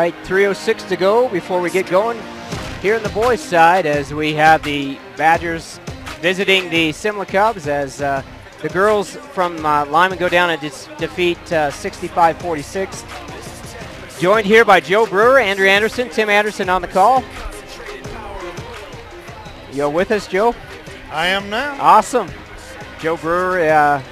right, 3:06 to go before we get going here on the boys' side as we have the Badgers visiting the Simla Cubs as the girls from Limon go down and defeat 65-46. Joined here by Joe Brewer, Andrew Anderson, Tim Anderson on the call. You with us, Joe? I am now. Awesome. Joe Brewer,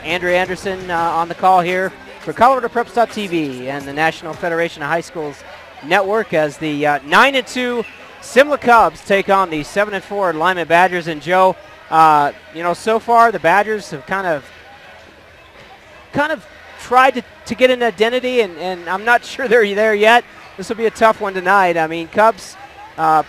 Andrew Anderson on the call here for ColoradoPreps.tv and the National Federation of High Schools Network as the 9-2 Simla Cubs take on the 7-4 Limon Badgers. And Joe, so far the Badgers have kind of tried to get an identity, and I'm not sure they're there yet. This will be a tough one tonight. I mean, Cubs,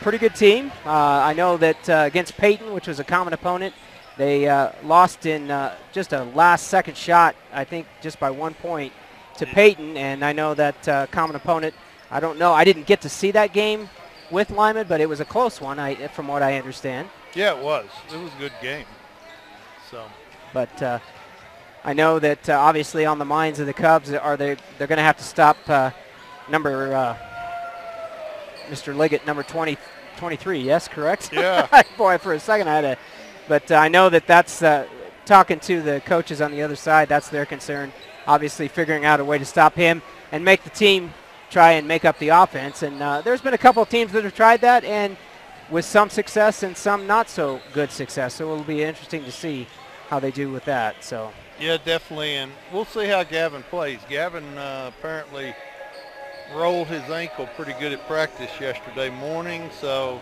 pretty good team. I know that against Peyton, which was a common opponent, they lost in just a last-second shot, I think just by 1 point to Peyton. And I know that common opponent, I don't know. I didn't get to see that game with Limon, but it was a close one, from what I understand. Yeah, it was. It was a good game. But I know that obviously on the minds of the Cubs they're going to have to stop Mr. Liggett, number 23. Yes, correct? Yeah. Boy, for a second I had to. But I know that's talking to the coaches on the other side. That's their concern. Obviously figuring out a way to stop him and make the team try and make up the offense. And there's been a couple of teams that have tried that, and with some success and some not so good success. So it'll be interesting to see how they do with that. So. Yeah, definitely, and we'll see how Gavin plays. Gavin apparently rolled his ankle pretty good at practice yesterday morning, so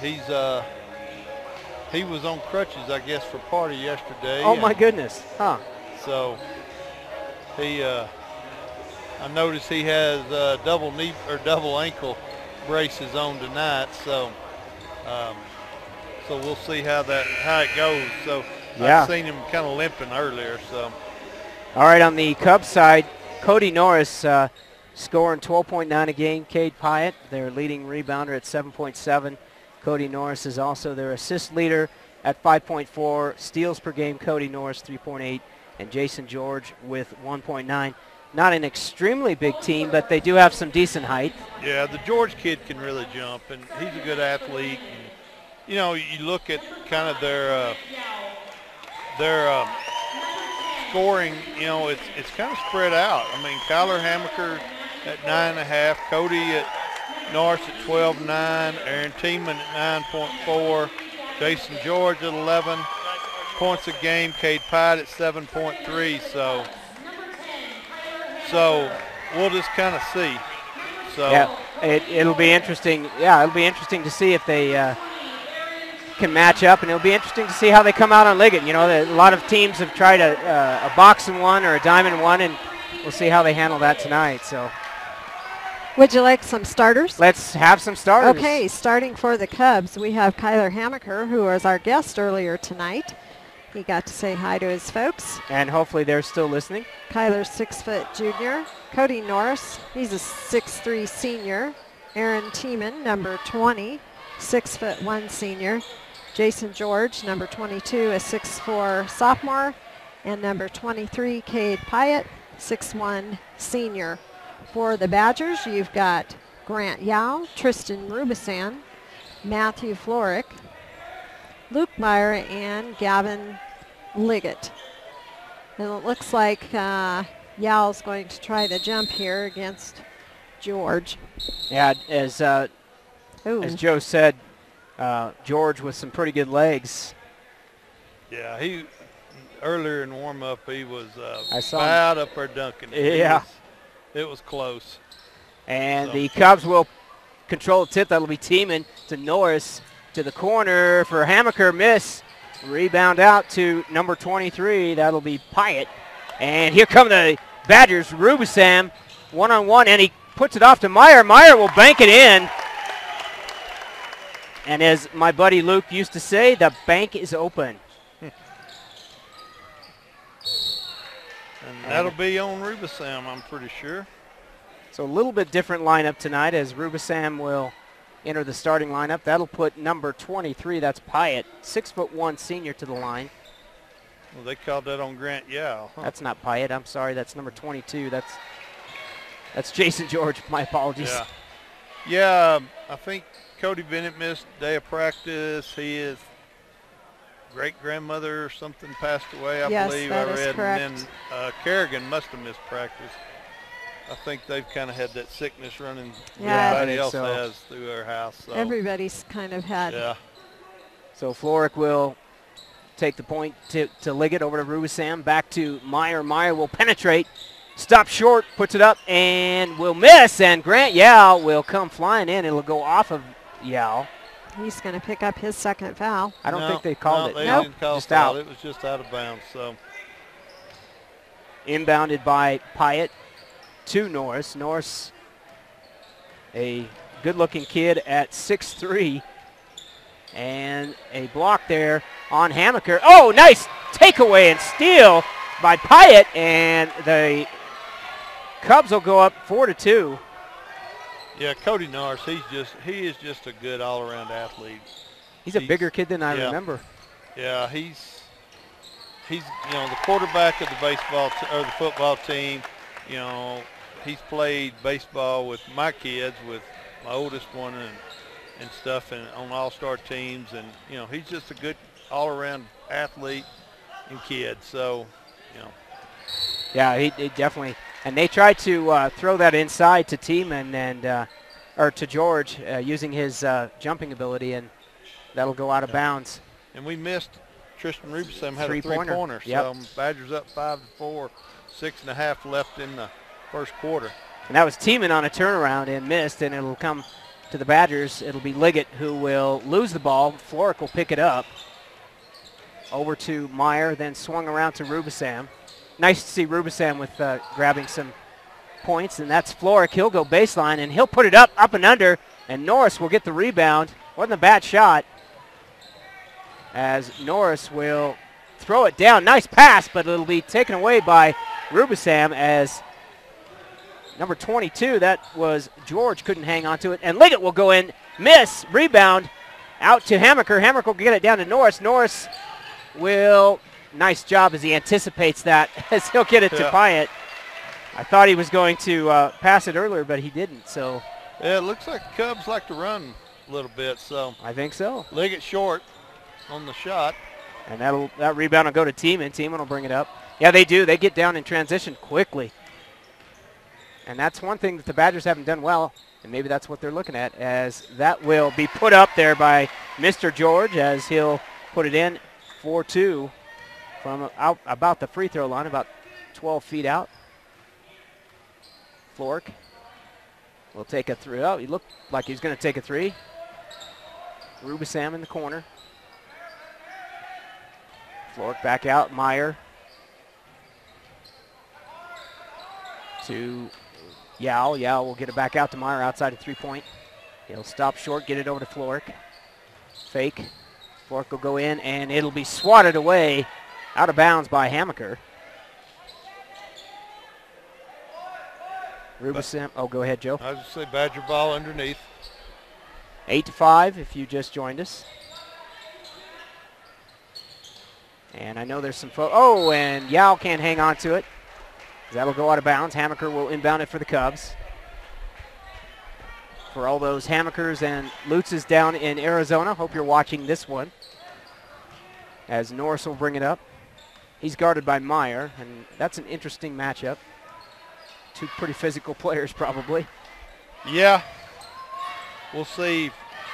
he was on crutches, I guess, for part of yesterday. Oh my goodness! Huh? So I noticed he has double ankle braces on tonight. So we'll see how it goes. So. Yeah. I've seen him kind of limping earlier. So. All right, on the Cubs side, Cody Norris scoring 12.9 a game. Cade Pyatt, their leading rebounder at 7.7. Cody Norris is also their assist leader at 5.4. Steals per game, Cody Norris 3.8. And Jason George with 1.9. Not an extremely big team, but they do have some decent height. Yeah, the George kid can really jump, and he's a good athlete. And, you look at kind of their scoring, it's kind of spread out. I mean, Kyler Hammaker at 9.5, Cody at Norris at 12.9, Aaron Tiemann at 9.4, Jason George at 11 points a game, Cade Pyatt at 7.3. So we'll just kind of see. So yeah, it'll be interesting. Yeah, it'll be interesting to see if they can match up, and it'll be interesting to see how they come out on Liggett. A lot of teams have tried a box and one or a diamond one, and we'll see how they handle that tonight. So, would you like some starters? Let's have some starters. Okay, starting for the Cubs, we have Kyler Hammaker, who was our guest earlier tonight. He got to say hi to his folks. And hopefully they're still listening. Kyler's 6-foot junior. Cody Norris, he's a 6'3" senior. Aaron Tiemann, number 20, 6'1" senior. Jason George, number 22, a 6'4" sophomore. And number 23, Cade Pyatt, 6'1" senior. For the Badgers, you've got Grant Yao, Tristan Rubisan, Matthew Florick, Luke Meyer, and Gavin Liggett. And it looks like Yao's going to try the jump here against George. Yeah, as Joe said, George with some pretty good legs. Yeah, he earlier in warm-up he was out up there dunking. Yeah. It was close. And the Cubs will control the tip. That'll be Tiemann to Norris to the corner for Hammaker. Miss. Rebound out to number 23. That'll be Pyatt. And here come the Badgers. Rubisam one-on-one, and he puts it off to Meyer. Meyer will bank it in. And as my buddy Luke used to say, the bank is open. And that'll be on Rubisam, I'm pretty sure. So a little bit different lineup tonight as Rubisam will enter the starting lineup. That'll put number 23, that's Pyatt, 6'1" senior to the line. Well, they called that on Grant Yao. Huh? That's not Pyatt, I'm sorry, that's number 22. That's Jason George, my apologies. Yeah. Yeah, I think Cody Bennett missed a day of practice. His great-grandmother or something passed away, I Yes, believe that I is read. correct. And then Kerrigan must have missed practice. I think they've kind of had that sickness running. Yeah, Everybody I think else so. has through their house. So, Everybody's kind of had. yeah. So Floric will take the point to Liggett over to Rubisam. Back to Meyer. Meyer will penetrate. Stop short, puts it up, and will miss. And Grant Yao will come flying in. It'll go off of Yao. He's going to pick up his second foul. I don't think they called it. They Nope. didn't call Just foul. out. It was just out of bounds. So, Inbounded by Pyatt to Norris. Norris, a good-looking kid at 6'3", and a block there on Hammaker. Oh, nice takeaway and steal by Pyatt, and the Cubs will go up 4-2. yeah, Cody Norris, he is just a good all-around athlete. He's a bigger kid than I yeah. remember. Yeah, he's the quarterback of the or the football team. He's played baseball with my kids, with my oldest one and stuff, and on all-star teams, and he's just a good all-around athlete and kid. So, Yeah, he definitely. And they tried to throw that inside to Tiemann or to George using his jumping ability, and that'll go out of bounds. And we missed. Tristan Rubisam had Three-pointer. a three-pointer. Yep. So Badgers up 5-4, 6.5 left in the first quarter. And that was Tiemann on a turnaround and missed, and it'll come to the Badgers. It'll be Liggett who will lose the ball. Floric will pick it up. Over to Meyer, then swung around to Rubisam. Nice to see Rubisam with grabbing some points, and that's Floric. He'll go baseline, and he'll put it up and under, and Norris will get the rebound. Wasn't a bad shot, as Norris will throw it down. Nice pass, but it'll be taken away by Rubisam as number 22, that was George, couldn't hang on to it. And Liggett will go in, miss, rebound, out to Hammaker. Hammaker will get it down to Norris. Norris will, nice job as he anticipates that, as he'll get it to Pyatt. I thought he was going to pass it earlier, but he didn't, so. Yeah, it looks like the Cubs like to run a little bit, so. I think so. Liggett short on the shot. And that rebound will go to Tiemann. Tiemann will bring it up. Yeah, they do. They get down in transition quickly. And that's one thing that the Badgers haven't done well, and maybe that's what they're looking at, as that will be put up there by Mr. George, as he'll put it in 4-2 from out about the free throw line, about 12 feet out. Floric will take a three. Oh, he looked like he was going to take a three. Rubisam in the corner. Floric back out. Meyer to Yao. Yao will get it back out to Meyer outside of three-point. He'll stop short, get it over to Floric. Fake. Floric will go in, and it'll be swatted away out of bounds by Hammaker. Rubisam. Oh, go ahead, Joe. I was just say Badger ball underneath. 8-5 if you just joined us. And I know there's some oh, and Yao can't hang on to it. That'll go out of bounds. Hammaker will inbound it for the Cubs. For all those Hammakers and Lutzes down in Arizona, hope you're watching this one. As Norris will bring it up. He's guarded by Meyer, and that's an interesting matchup. Two pretty physical players, probably. Yeah. We'll see if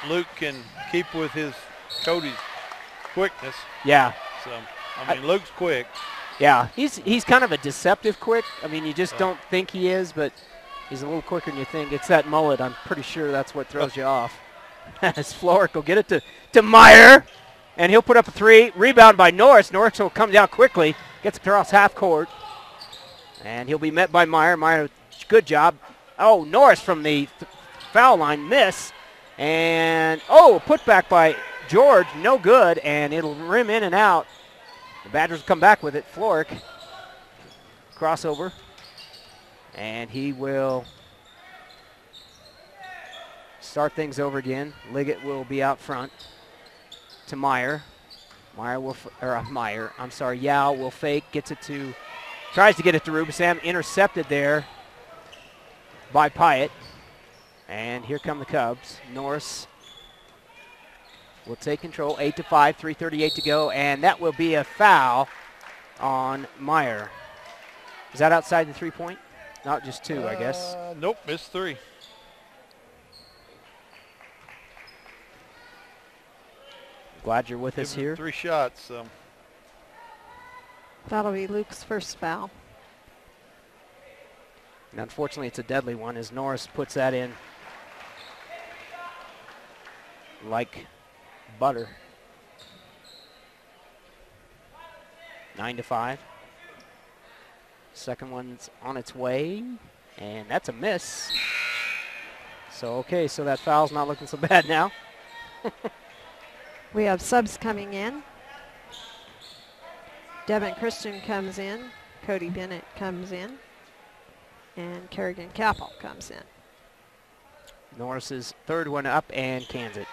Luke can keep with his Cody's quickness. Yeah. So, I mean, Luke's quick. Yeah, he's kind of a deceptive quick. I mean, you just don't think he is, but he's a little quicker than you think. It's that mullet. I'm pretty sure that's what throws you off. As Floric will get it to Meyer, and he'll put up a three. Rebound by Norris. Norris will come down quickly, gets across half court, and he'll be met by Meyer. Meyer, good job. Oh, Norris from the foul line, miss. And, put back by George, no good, and it'll rim in and out. The Badgers will come back with it. Floric, crossover, and he will start things over again. Liggett will be out front to Meyer. Yao will fake, tries to get it to Rubisam, intercepted there by Pyatt. And here come the Cubs. Norris will take control. 8-5, 3:38 to go, and that will be a foul on Meyer. Is that outside the 3-point? Not just 2, I guess. Nope, it's 3. Glad you're with us here. 3 shots. That'll be Luke's first foul. And unfortunately, it's a deadly one as Norris puts that in like butter. 9-5. Second one's on its way, and that's a miss. So, okay, so that foul's not looking so bad now. We have subs coming in. Devin Christian comes in. Cody Bennett comes in. And Kerrigan Capel comes in. Norris's third one up and cans it.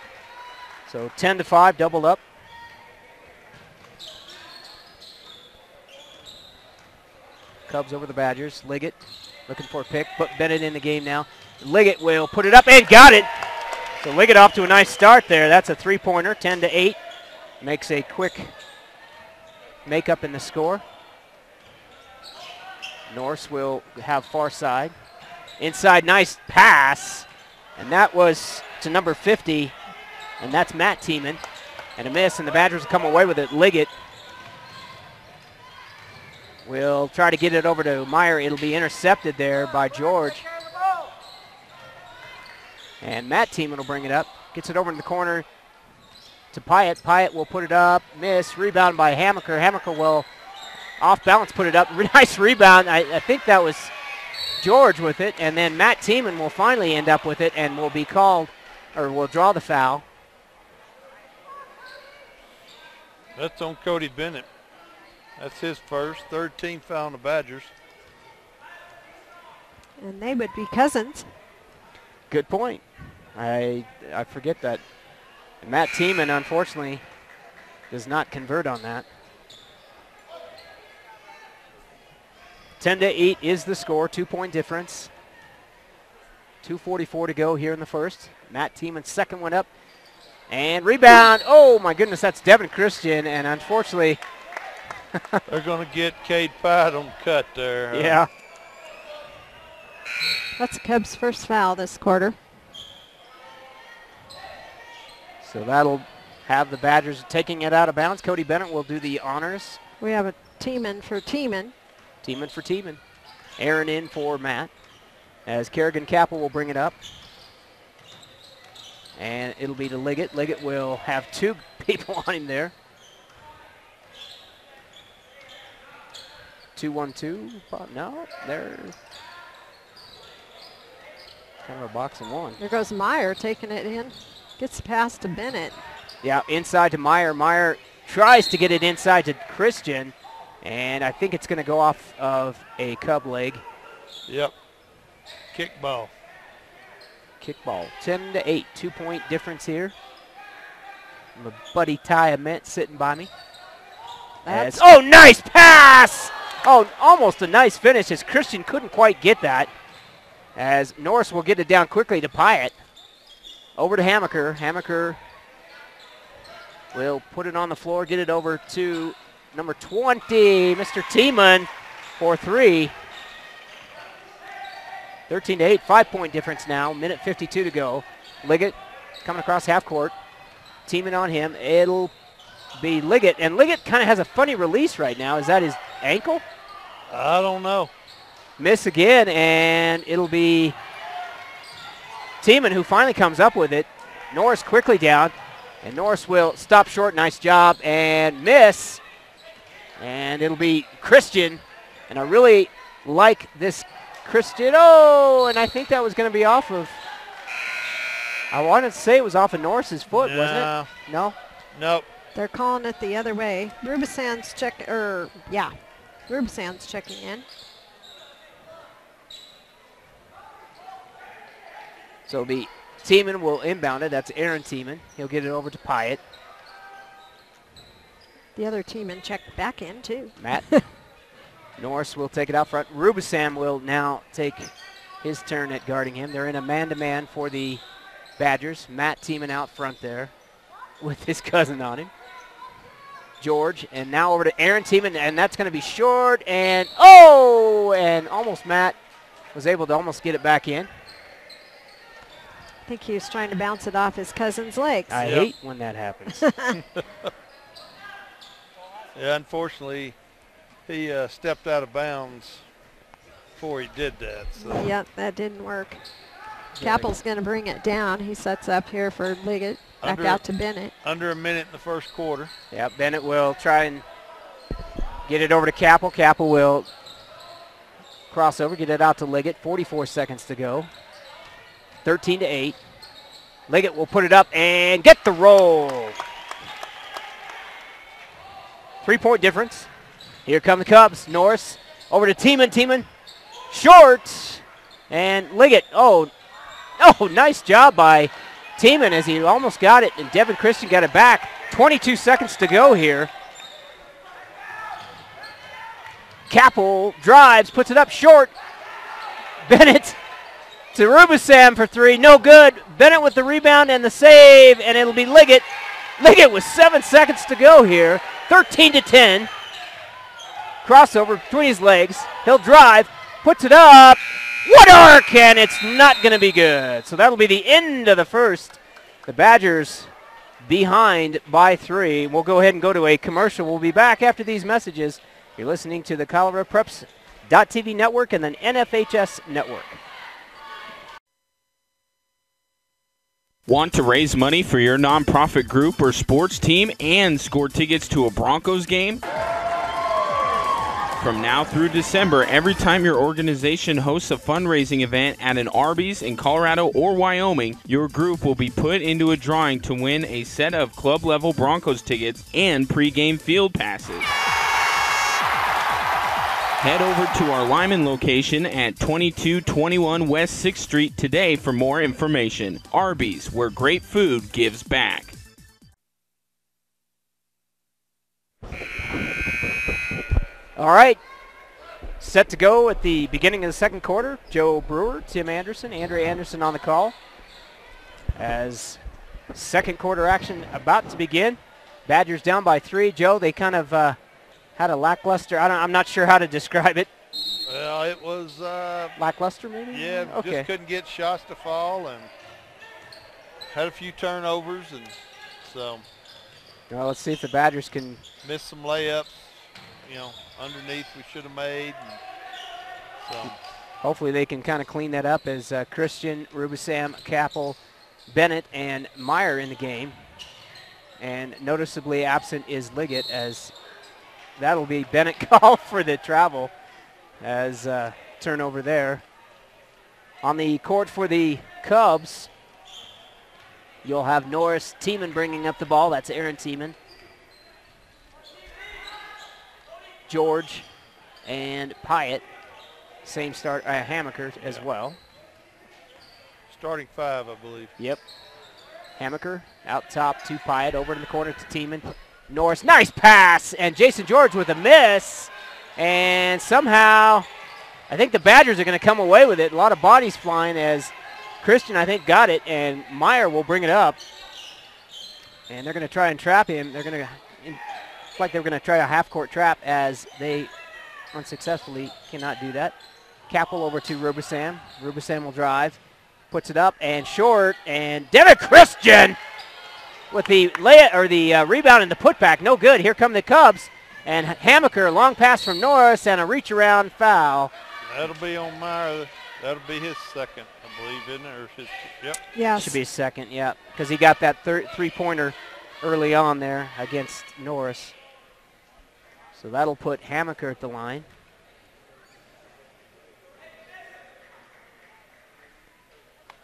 So 10-5, doubled up. Cubs over the Badgers. Liggett looking for a pick. Put Bennett in the game now. Liggett will put it up and got it. So Liggett off to a nice start there. That's a 3-pointer, 10-8. Makes a quick makeup in the score. Norris will have far side. Inside, nice pass. And that was to number 50. And that's Matt Tiemann. And a miss, and the Badgers will come away with it. Liggett will try to get it over to Meyer. It'll be intercepted there by George. And Matt Tiemann will bring it up. Gets it over in the corner to Pyatt. Pyatt will put it up. Miss. Rebound by Hammaker. Hammaker will off balance put it up. Nice rebound. I think that was George with it. And then Matt Tiemann will finally end up with it and will be called, or will draw the foul. That's on Cody Bennett. That's his first. 13th foul on the Badgers. And they would be cousins. Good point. I forget that. And Matt Tiemann, unfortunately, does not convert on that. 10-8 is the score, 2-point difference. 2:44 to go here in the first. Matt Tiemann's second one up. And rebound. Oh, my goodness, that's Devin Christian. And unfortunately, they're going to get Cade Pyatt on the cut there. Yeah. That's Cubs' first foul this quarter. So that'll have the Badgers taking it out of bounds. Cody Bennett will do the honors. We have a Tiemann for Tiemann. Tiemann for Tiemann. Aaron in for Matt. As Kerrigan Capel will bring it up. And it'll be to Liggett. Liggett will have 2 people on him there. 2-1-2. No, they're kind of a box and one. There goes Meyer taking it in. Gets the pass to Bennett. Yeah, inside to Meyer. Meyer tries to get it inside to Christian. And I think it's going to go off of a Cub leg. Yep. Kickball. Kickball. 10-8. 2-point difference here. My buddy Ty Ament sitting by me. Oh, nice pass! Oh, almost a nice finish as Christian couldn't quite get that. As Norris will get it down quickly to Pyatt. Over to Hammaker. Hammaker will put it on the floor, get it over to number 20, Mr. Tiemann, for 3. 13-8, 5-point difference now. Minute 52 to go. Liggett coming across half court. Tiemann on him. It'll be Liggett. And Liggett kind of has a funny release right now. Is that his ankle? I don't know. Miss again, and it'll be Tiemann who finally comes up with it. Norris quickly down, and Norris will stop short. Nice job, and miss. And it'll be Christian, and I really like this Christian. Oh, and I think that was going to be off of, I wanted to say it was off of Norris's foot, wasn't it? No? Nope. They're calling it the other way. Rubisand's Rubisand's checking in. So the Tiemann will inbound it. That's Aaron Tiemann. He'll get it over to Pyatt. The other Tiemann checked back in, too. Matt. Norris will take it out front. Rubisand will now take his turn at guarding him. They're in a man-to-man for the Badgers. Matt Tiemann out front there with his cousin on him. George, and now over to Aaron Tiemann, and that's going to be short, and almost Matt was able to almost get it back in. I think he was trying to bounce it off his cousin's legs. I hate when that happens. Yeah, unfortunately, he stepped out of bounds before he did that. So. Yep, that didn't work. Capel's going to bring it down. He sets up here for Liggett. Back out to Bennett. Under a minute in the first quarter. Yeah, Bennett will try and get it over to Capel. Capel will cross over, get it out to Liggett. 44 seconds to go. 13-8. Liggett will put it up and get the roll. 3-point difference. Here come the Cubs. Norris over to Tiemann. Tiemann short. And Liggett. Oh, nice job by Tiemann as he almost got it, and Devin Christian got it back. 22 seconds to go here. Capel drives, puts it up short. Bennett to Rubisam for three, no good. Bennett with the rebound and the save, and it'll be Liggett. Liggett with 7 seconds to go here. 13-10. Crossover between his legs. He'll drive, puts it up. What arc, and it's not going to be good. So that'll be the end of the first. The Badgers behind by 3. We'll go ahead and go to a commercial. We'll be back after these messages. You're listening to the Colorado Preps.TV network and then NFHS network. Want to raise money for your nonprofit group or sports team and score tickets to a Broncos game? From now through December, every time your organization hosts a fundraising event at an Arby's in Colorado or Wyoming, your group will be put into a drawing to win a set of club-level Broncos tickets and pregame field passes. Head over to our Limon location at 2221 West 6th Street today for more information. Arby's, where great food gives back. All right, set to go at the beginning of the second quarter. Joe Brewer, Tim Anderson, Andrea Anderson on the call. As second quarter action about to begin. Badgers down by 3. Joe, they kind of had a lackluster, I'm not sure how to describe it. Well, it was... lackluster maybe? Yeah, okay. Just couldn't get shots to fall and had a few turnovers, and so... Well, let's see if the Badgers can... Missed some layups, underneath we should have made. And so hopefully they can kind of clean that up as Christian, Rubisam, Capel, Bennett, and Meyer in the game. And noticeably absent is Liggett, as that'll be Bennett call for the travel as turnover there. On the court for the Cubs, you'll have Norris Tiemann bringing up the ball. That's Aaron Tiemann. George and Pyatt. Same start, Hammaker as well. Starting 5, I believe. Yep. Hammaker out top to Pyatt, over to the corner to Tiemann. Norris, nice pass, and Jason George with a miss. And somehow, I think the Badgers are going to come away with it. A lot of bodies flying as Christian, I think, got it, and Meyer will bring it up. And they're going to try and trap him. They're going to, it's like they're going to try a half-court trap as they unsuccessfully cannot do that. Capel over to Rubisam. Rubisam will drive, puts it up and short, and Devin Christian with the rebound and the putback. No good. Here come the Cubs. And Hammaker, long pass from Norris, and a reach-around foul. That'll be on Meyer. That'll be his second, I believe, isn't it? Or his, yep. Yes. Should be his second, yeah, because he got that three-pointer early on there against Norris. So that'll put Hammaker at the line.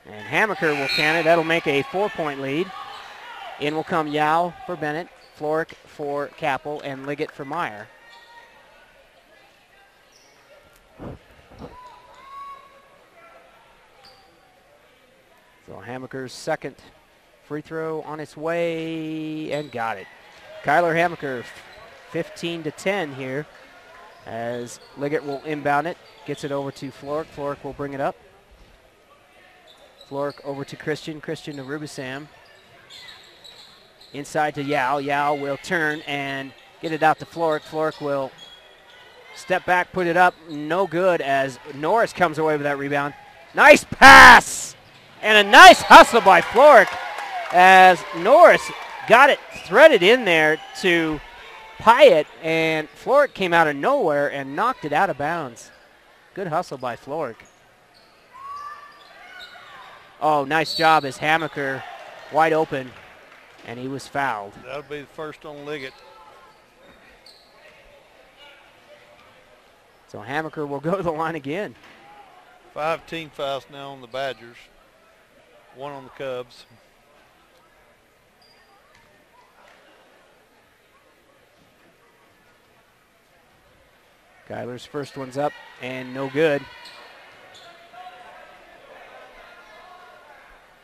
And Hammaker will can it. That'll make a 4-point lead. In will come Yao for Bennett, Floric for Capel, and Liggett for Meyer. So Hammaker's second free throw on its way, and got it. Kyler Hammaker, 15-10 here, as Liggett will inbound it, gets it over to Floric. Floric will bring it up. Flork over to Christian. Christian to Rubisam. Inside to Yao. Yao will turn and get it out to Flork. Flork will step back, put it up. No good as Norris comes away with that rebound. Nice pass! And a nice hustle by Flork as Norris got it threaded in there to Pyatt, and Flork came out of nowhere and knocked it out of bounds. Good hustle by Flork. Oh, nice job as Hammaker wide open, and he was fouled. That'll be the first on Liggett. So Hammaker will go to the line again. 5 team fouls now on the Badgers. 1 on the Cubs. Kyler's first one's up and no good.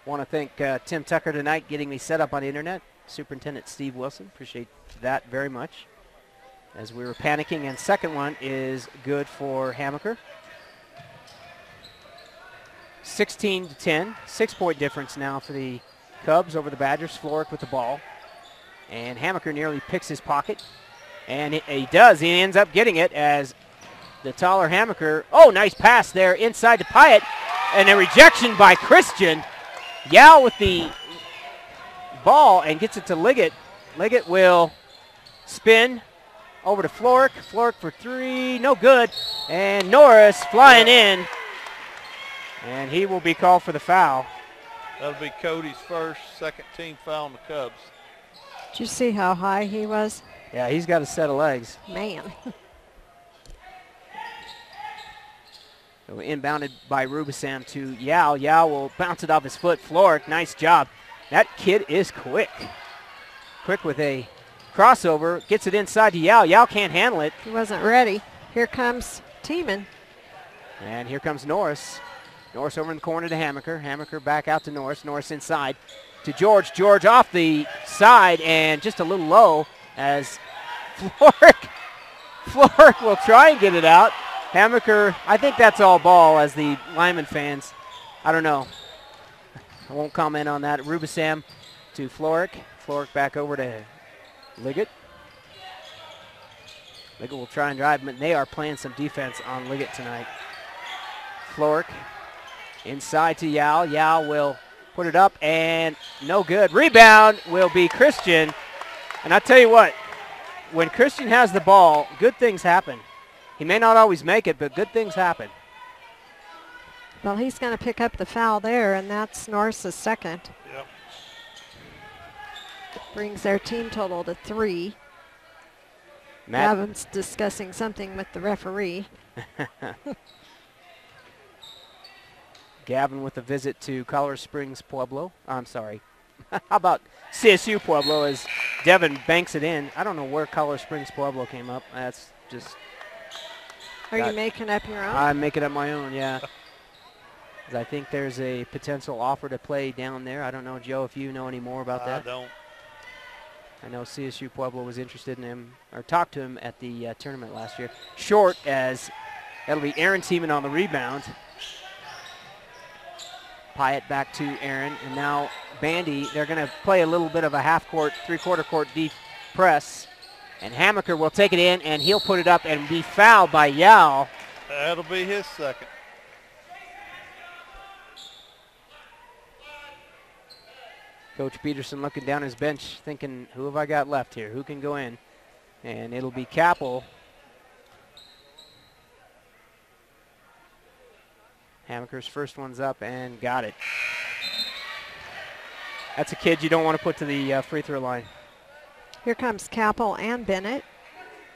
Want to thank Tim Tucker tonight getting me set up on the internet. Superintendent Steve Wilson, appreciate that very much. As we were panicking, and second one is good for Hammaker. 16-10, 6-point difference now for the Cubs over the Badgers. Flork with the ball, and Hammaker nearly picks his pocket. And he does. He ends up getting it as the taller Hammaker. Oh, nice pass there inside to Pyatt. And a rejection by Christian. Yao with the ball and gets it to Liggett. Liggett will spin over to Flork. Flork for 3. No good. And Norris flying in. And he will be called for the foul. That'll be Cody's first, second team foul on the Cubs. Did you see how high he was? Yeah, he's got a set of legs. Man. So inbounded by Rubisam to Yao. Yao will bounce it off his foot. Flork, nice job. That kid is quick. Quick with a crossover. Gets it inside to Yao. Yao can't handle it. He wasn't ready. Here comes Tiemann. And here comes Norris. Norris over in the corner to Hammaker. Hammaker back out to Norris. Norris inside to George. George off the side and just a little low as Flork will try and get it out. Hammaker, I think that's all ball as the Limon fans. I don't know. I won't comment on that. Rubisam to Flork. Flork back over to Liggett. Liggett will try and drive, but they are playing some defense on Liggett tonight. Flork inside to Yao. Yao will put it up and no good. Rebound will be Christian. And I tell you what, when Christian has the ball, good things happen. He may not always make it, but good things happen. Well, he's going to pick up the foul there, and that's Norris's second. Yep. Brings their team total to 3. Matt. Gavin's discussing something with the referee. Gavin with a visit to Colorado Springs, Pueblo. I'm sorry. How about CSU Pueblo as Devin banks it in. I don't know where Colorado Springs, Pueblo came up. That's just... Are you making up your own? I'm making up my own, yeah. 'Cause I think there's a potential offer to play down there. I don't know, Joe, if you know any more about that. I don't. I know CSU Pueblo was interested in him, or talked to him at the tournament last year. Short as that'll be Aaron Tiemann on the rebound. Pyatt back to Aaron, and now Bandy, they're going to play a little bit of a half-court, three-quarter court deep press. And Hammaker will take it in, and he'll put it up and be fouled by Yao. That'll be his second. Coach Peterson looking down his bench thinking, who have I got left here? Who can go in? And it'll be Capel. Hammaker's first one's up and got it. That's a kid you don't want to put to the free throw line. Here comes Capel and Bennett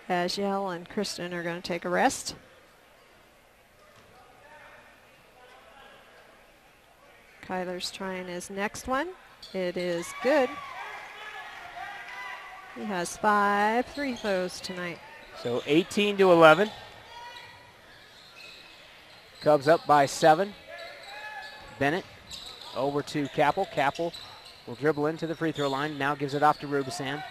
as Yell and Kristen are going to take a rest. Kyler's trying his next one. It is good. He has 5 free throws tonight. So 18-11. Cubs up by 7. Bennett over to Capel. Capel will dribble into the free throw line. Now gives it off to Rubisam.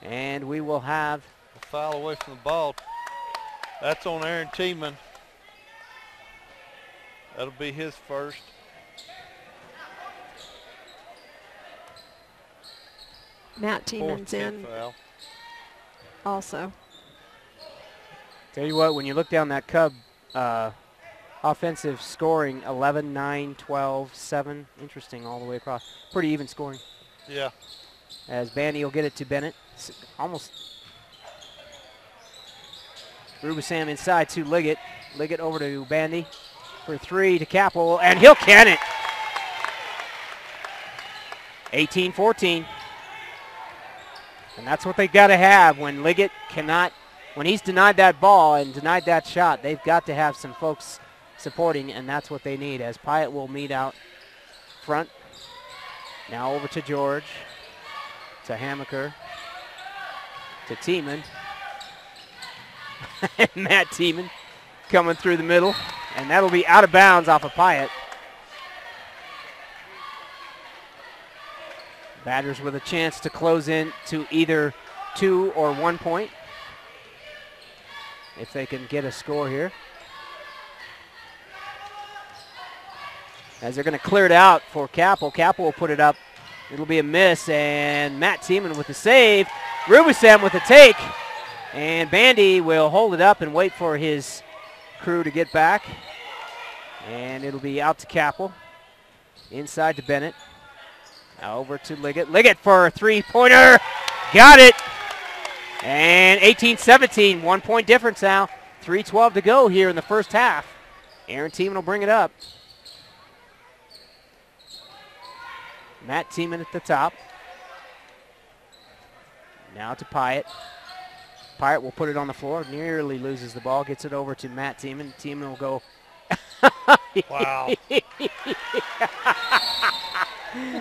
And we will have a foul away from the ball. That's on Aaron Tiemann. That'll be his first. Matt Tieman's Fourth in foul. also. Tell you what, when you look down that Cub offensive scoring, 11, 9, 12, 7. Interesting all the way across. Pretty even scoring. Yeah. As Bandy will get it to Bennett. Almost. Rubisam inside to Liggett. Liggett over to Bandy for 3 to Capel, and he'll can it. 18-14. And that's what they got to have when Liggett cannot, when he's denied that ball and denied that shot, they've got to have some folks supporting, and that's what they need, as Pyatt will meet out front. Now over to George, to Hammaker, to Tiemann. Matt Tiemann coming through the middle, and that'll be out of bounds off of Pyatt. Badgers with a chance to close in to either 2 or 1 point if they can get a score here. As they're going to clear it out for Capel. Capel will put it up. It'll be a miss, and Matt Tiemann with the save. Rubisam with the take, and Bandy will hold it up and wait for his crew to get back. And it'll be out to Capel. Inside to Bennett. Now over to Liggett. Liggett for a three-pointer. Got it. And 18-17, 1 point difference now. 3:12 to go here in the first half. Aaron Tiemann will bring it up. Matt Tiemann at the top. Now to Pyatt. Pyatt will put it on the floor. Nearly loses the ball. Gets it over to Matt Tiemann. Tiemann will go. Wow.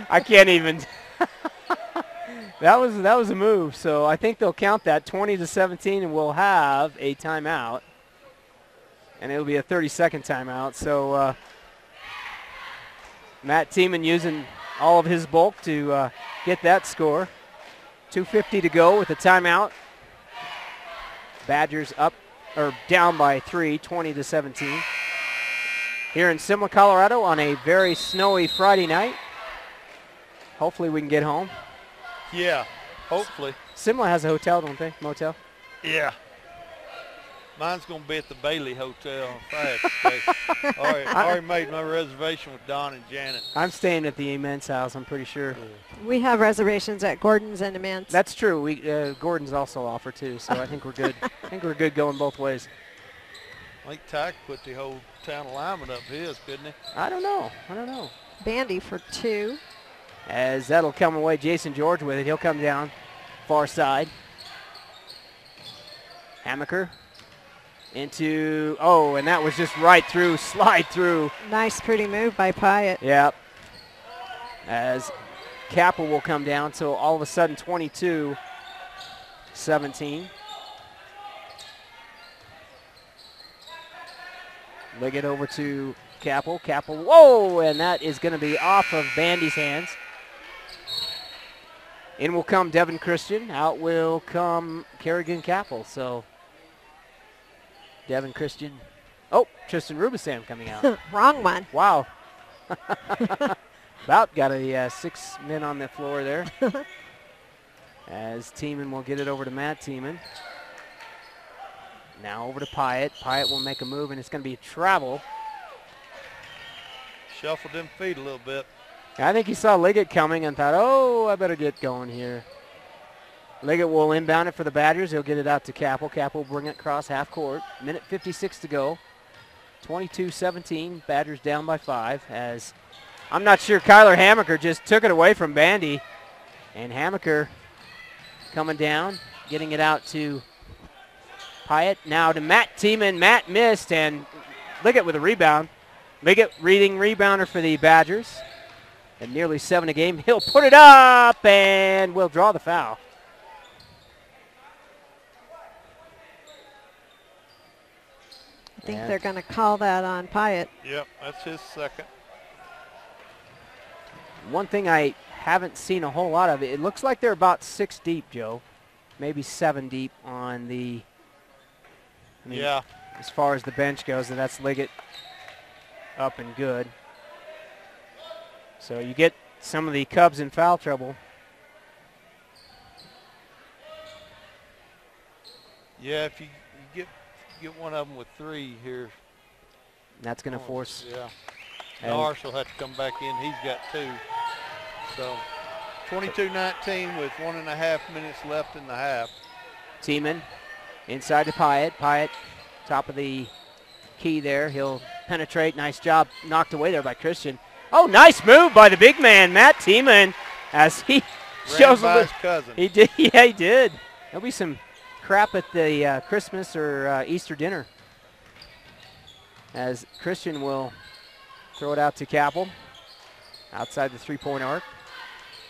I can't even. That was a move. So I think they'll count that 20-17, and we'll have a timeout. And it'll be a 30-second timeout. So Matt Tiemann using all of his bulk to get that score. 2:50 to go with a timeout. Badgers up or down by 3, 20-17. Here in Simla, Colorado on a very snowy Friday night. Hopefully we can get home. Yeah, hopefully. Simla has a hotel, don't they? Motel? Yeah. Mine's going to be at the Bailey Hotel on Friday. already made my reservation with Don and Janet. I'm staying at the Immense House, I'm pretty sure. We have reservations at Gordon's and Immense. That's true. We Gordon's also offer too, so I think we're good. I think we're good going both ways. I think Ty put the whole town of Limon up his, couldn't he? I don't know. Bandy for 2. As that'll come away, Jason George with it. He'll come down far side. Hammaker into, and that was just right through, slide through. Nice, pretty move by Pyatt. Yep. As Capel will come down, so all of a sudden 22-17. Liggett over to Capel. Capel, and that is going to be off of Bandy's hands. In will come Devin Christian. Out will come Kerrigan Capel. So Devin Christian. Tristan Rubisam coming out. Wrong one. Wow. About got a 6 men on the floor there. As Tiemann will get it over to Matt Tiemann. Now over to Pyatt. Pyatt will make a move, and it's going to be travel. Shuffled them feet a little bit. I think he saw Liggett coming and thought, I better get going here. Liggett will inbound it for the Badgers. He'll get it out to Capel. Capel will bring it across half court. Minute 56 to go. 22-17. Badgers down by 5. As I'm not sure Kyler Hammaker just took it away from Bandy. And Hammaker coming down, getting it out to Pyatt. Now to Matt Tiemann. Matt missed, and Liggett with a rebound. Liggett leading rebounder for the Badgers. And nearly 7 a game. He'll put it up, and we'll draw the foul. I think they're going to call that on Pyatt. Yep, that's his second. One thing I haven't seen a whole lot of, it looks like they're about 6 deep, Joe. Maybe 7 deep on the, yeah. As far as the bench goes, and that's Liggett, up and good. So you get some of the Cubs in foul trouble. Yeah, if you get one of them with 3 here. That's going to force. Yeah. Norris will have to come back in. He's got 2. So 22-19 with 1.5 minutes left in the half. Tiemann inside to Pyatt. Pyatt, top of the key there. He'll penetrate. Nice job knocked away there by Christian. Oh, nice move by the big man, Matt Tiemann, as he shows by his cousin. He did. Yeah, he did. There'll be some crap at the Christmas or Easter dinner, as Christian will throw it out to Capel outside the 3-point arc.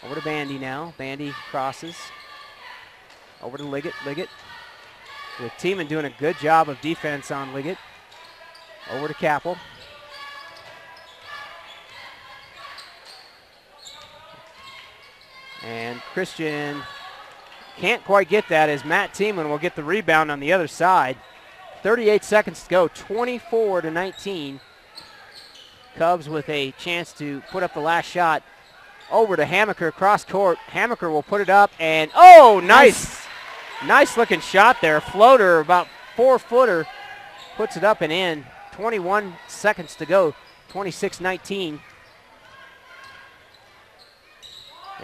Over to Bandy now. Bandy crosses. Over to Liggett. Liggett with Tiemann doing a good job of defense on Liggett. Over to Capel. And Christian can't quite get that, as Matt Tiemann will get the rebound on the other side. 38 seconds to go, 24-19. Cubs with a chance to put up the last shot. Over to Hammaker, cross court. Hammaker will put it up, and oh, nice looking shot there. Floater, about 4-footer, puts it up and in. 21 seconds to go, 26-19.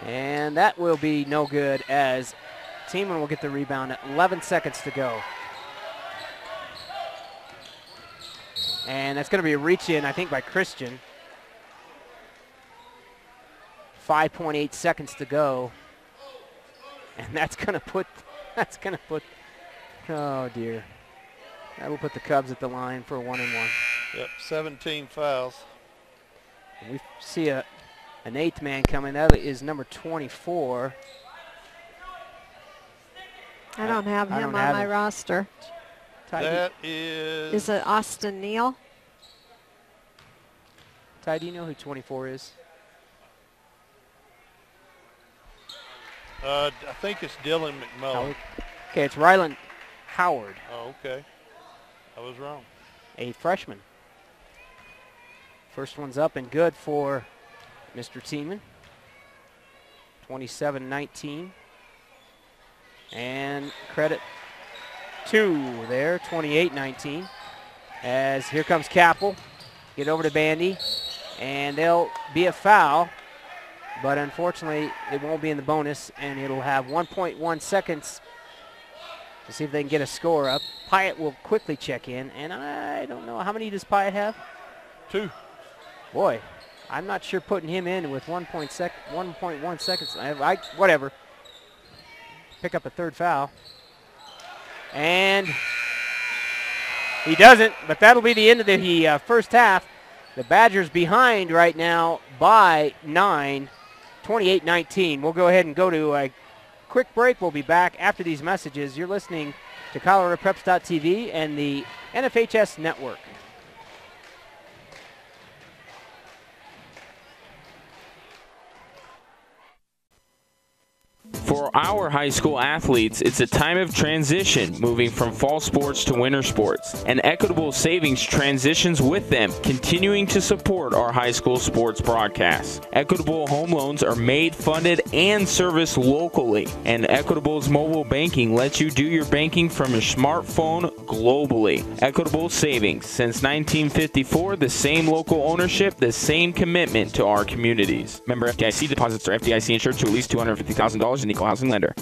And that will be no good, as Tiemann will get the rebound at 11 seconds to go. And that's going to be a reach in, I think, by Christian. 5.8 seconds to go. And that's going to put, oh dear. That will put the Cubs at the line for a 1-and-1. Yep, 17 fouls. And we see an 8th man coming. That is number 24. I don't have him on my roster. That is... Is it Austin Neal? Ty, do you know who 24 is? I think it's Dylan McMullen. Okay, it's Ryland Howard. Oh, okay. I was wrong. A freshman. First one's up and good for Mr. Tiemann. 27-19. And credit 2 there, 28-19. As here comes Capel. Get over to Bandy. And there'll be a foul. But unfortunately, it won't be in the bonus, and it'll have 1.1 seconds to see if they can get a score up. Pyatt will quickly check in, and I don't know. How many does Pyatt have? 2. Boy, I'm not sure putting him in with 1.1 seconds. Whatever. Pick up a 3rd foul. And he doesn't, but that'll be the end of the first half. The Badgers behind right now by 9, 28-19. We'll go ahead and go to a quick break. We'll be back after these messages. You're listening to ColoradoPreps.tv and the NFHS Network. For our high school athletes, it's a time of transition, moving from fall sports to winter sports. And Equitable Savings transitions with them, continuing to support our high school sports broadcasts. Equitable Home Loans are made, funded, and serviced locally. And Equitable's mobile banking lets you do your banking from your smartphone globally. Equitable Savings, since 1954, the same local ownership, the same commitment to our communities. Member FDIC, deposits are FDIC insured to at least $250,000 and equal housing lender.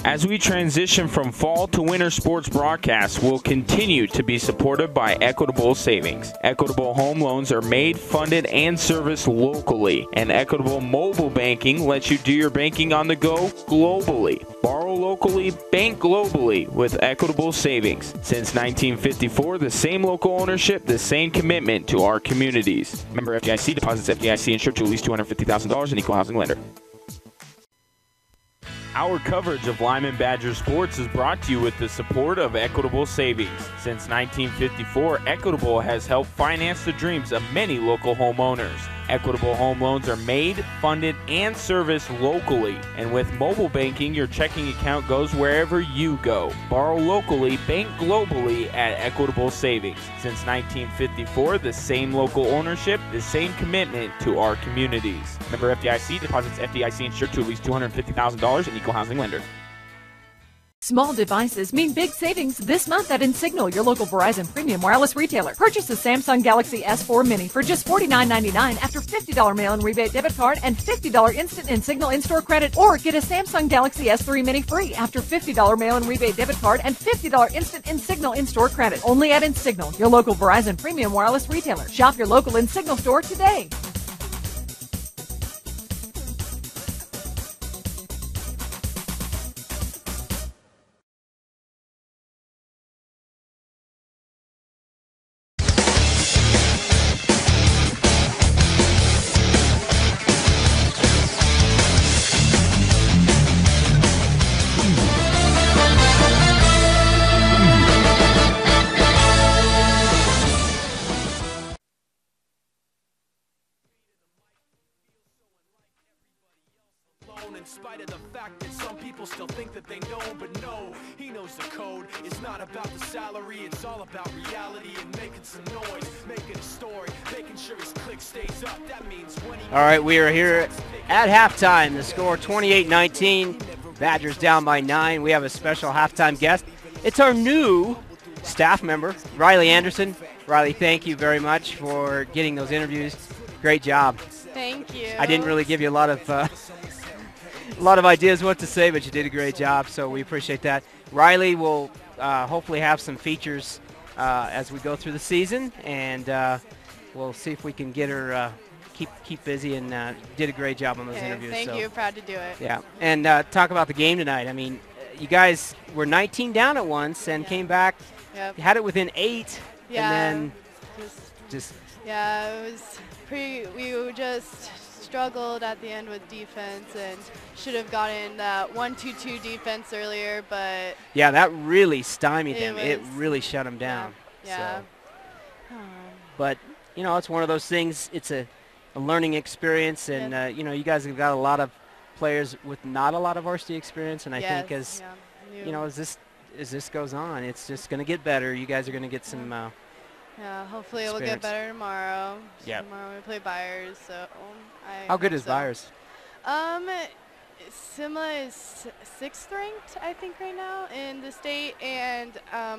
As we transition from fall to winter sports broadcasts, we'll continue to be supported by Equitable Savings. Equitable Home Loans are made, funded, and serviced locally. And Equitable Mobile Banking lets you do your banking on the go globally. Borrow locally, bank globally with Equitable Savings. Since 1954, the same local ownership, the same commitment to our communities. Member FDIC, deposits FDIC insured to at least $250,000 and equal housing lender. Our coverage of Limon Badger sports is brought to you with the support of Equitable Savings. Since 1954, Equitable has helped finance the dreams of many local homeowners. Equitable home loans are made, funded, and serviced locally. And with mobile banking, your checking account goes wherever you go. Borrow locally, bank globally at Equitable Savings. Since 1954, the same local ownership, the same commitment to our communities. Member FDIC, deposits FDIC insured to at least $250,000, and equal housing lender. Small devices mean big savings this month at Insignal, your local Verizon premium wireless retailer. Purchase the Samsung Galaxy S4 Mini for just $49.99 after $50 mail-in rebate debit card and $50 instant Insignal in-store credit, or get a Samsung Galaxy S3 Mini free after $50 mail-in rebate debit card and $50 instant Insignal in-store credit. Only at Insignal, your local Verizon premium wireless retailer. Shop your local Insignal store today. In spite of the fact that some people still think that they know, but no, he knows the code. It's not about the salary, it's all about reality and making some noise, making a story, making sure his click stays up. That means when he... All right, we are here at halftime. The score 28-19. Badgers down by 9. We have a special halftime guest. It's our new staff member, Riley Anderson. Riley, thank you very much for getting those interviews. Great job. Thank you. I didn't really give you a lot of ideas what to say, but you did a great job, so we appreciate that. Riley will hopefully have some features as we go through the season, and we'll see if we can get her keep busy, and did a great job on those interviews. Thank you. Proud to do it. Yeah, and talk about the game tonight. I mean, you guys were 19 down at once and came back, had it within 8, and then just yeah, it was pretty. We just struggled at the end with defense and should have gotten that 1-2-2 defense earlier, but yeah, that really stymied them. It really shut them down. Yeah. So. But you know, it's one of those things. It's a learning experience, and you know, you guys have got a lot of players with not a lot of varsity experience, and I think as you know, as this goes on, it's just going to get better. You guys are going to get some. Yeah, hopefully it will get better tomorrow. Yeah. Tomorrow we play Byers, so How good is Byers? Simla is 6th ranked, I think, right now in the state, and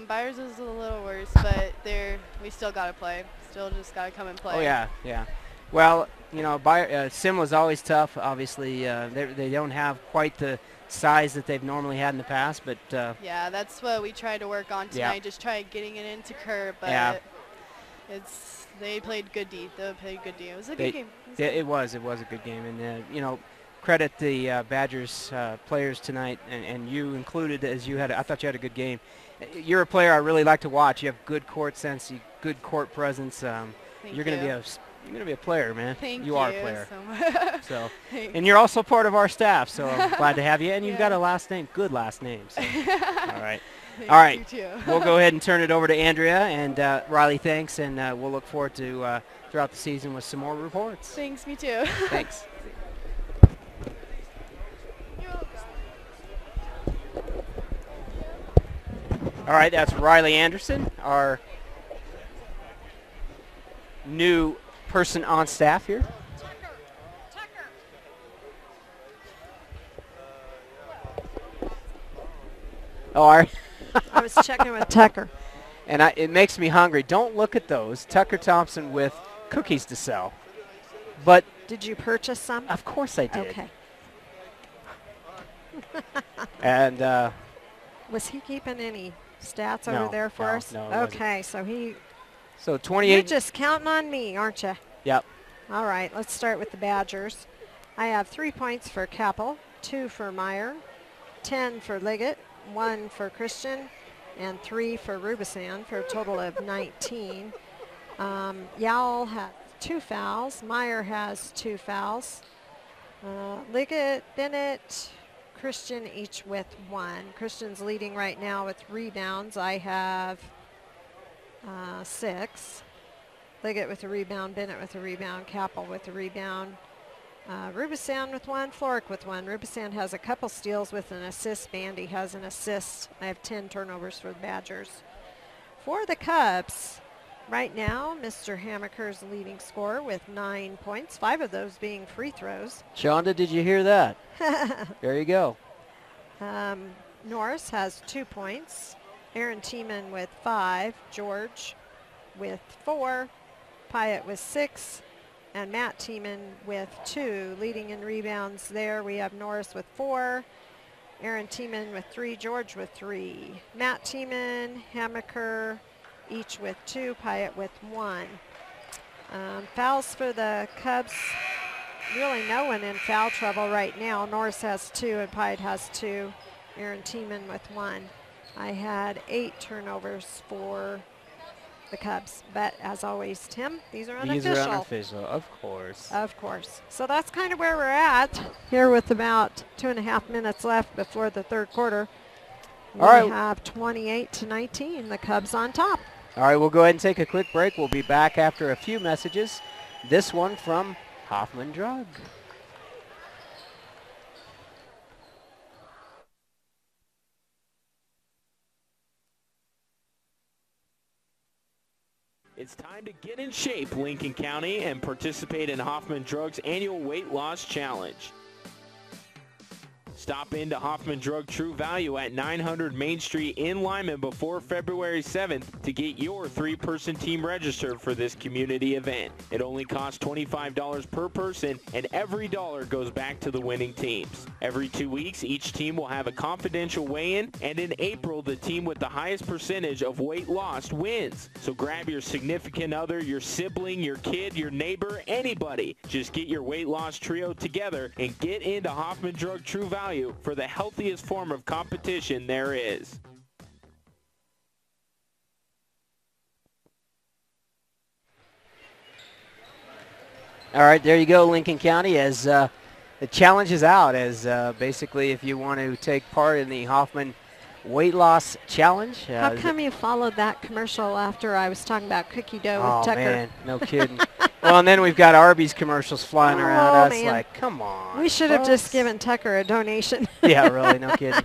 Byers is a little worse, but we still got to play. Still just got to come and play. Oh, yeah, yeah. Well, you know, Simla's always tough. Obviously, they don't have quite the size that they've normally had in the past, but yeah, that's what we tried to work on tonight. Just try getting it into Kerr, but they played good D. They played good D. It was a good game. It was a good game, and you know, credit the Badgers players tonight, and you included, as you had. I thought you had a good game. You're a player I really like to watch. You have good court sense, good court presence. You're going to be a player, man. Thank you. You are a player. So much. So, and you're also part of our staff, so I'm glad to have you. And you've got a last name, good last name. So. All right. Thanks, all right. you too. We'll go ahead and turn it over to Andrea, and Riley, thanks, and we'll look forward to throughout the season with some more reports. Thanks, me too. Thanks. All right, that's Riley Anderson, our new person on staff here. Oh, I was checking with Tucker. And it makes me hungry. Don't look at those. Tucker Thompson with cookies to sell. But did you purchase some? Of course I did. Okay. And was he keeping any stats over there for us? No, okay, so he. So 28. You're just counting on me, aren't you? Yep. All right, let's start with the Badgers. I have 3 points for Capel, 2 for Meyer, 10 for Liggett, 1 for Christian, and 3 for Rubisan for a total of 19. Yowell had 2 fouls. Meyer has 2 fouls. Liggett, Bennett, Christian each with 1. Christian's leading right now with rebounds. I have 6. Liggett with the rebound, Bennett with the rebound, Capel with the rebound, Rubisan with one, Floric with one. Rubisan has a couple steals with an assist. Bandy has an assist. I have 10 turnovers for the Badgers. For the Cubs, right now, Mr. Hamaker's leading scorer with 9 points, 5 of those being free throws. Shonda, did you hear that? There you go. Norris has 2 points. Aaron Tiemann with 5. George with 4. Pyatt with 6. And Matt Tiemann with 2. Leading in rebounds there, we have Norris with 4. Aaron Tiemann with 3. George with 3. Matt Tiemann, Hamaker, each with 2. Pyatt with 1. Fouls for the Cubs. Really no one in foul trouble right now. Norris has 2 and Pyatt has 2. Aaron Tiemann with 1. I had 8 turnovers for the Cubs, but as always, Tim, these are unofficial. These are unofficial, of course. Of course. So that's kind of where we're at here with about 2.5 minutes left before the third quarter. We have 28-19, the Cubs on top. All right, we'll go ahead and take a quick break. We'll be back after a few messages. This one from Hoffman Drug. It's time to get in shape, Lincoln County, and participate in Hoffman Drug's annual weight loss challenge. Stop into Hoffman Drug True Value at 900 Main Street in Limon before February 7th to get your 3-person team registered for this community event. It only costs $25 per person, and every dollar goes back to the winning teams. Every 2 weeks, each team will have a confidential weigh-in, and in April, the team with the highest percentage of weight lost wins. So grab your significant other, your sibling, your kid, your neighbor, anybody. Just get your weight loss trio together and get into Hoffman Drug True Value for the healthiest form of competition there is. All right, there you go, Lincoln County, as the challenge is out, as basically if you want to take part in the Hoffman weight loss challenge. How come you followed that commercial after I was talking about cookie dough with Tucker? Oh, man, no kidding. Well, and then we've got Arby's commercials flying around us. Man. Like, come on. We should have just given Tucker a donation. Yeah, really, no kidding.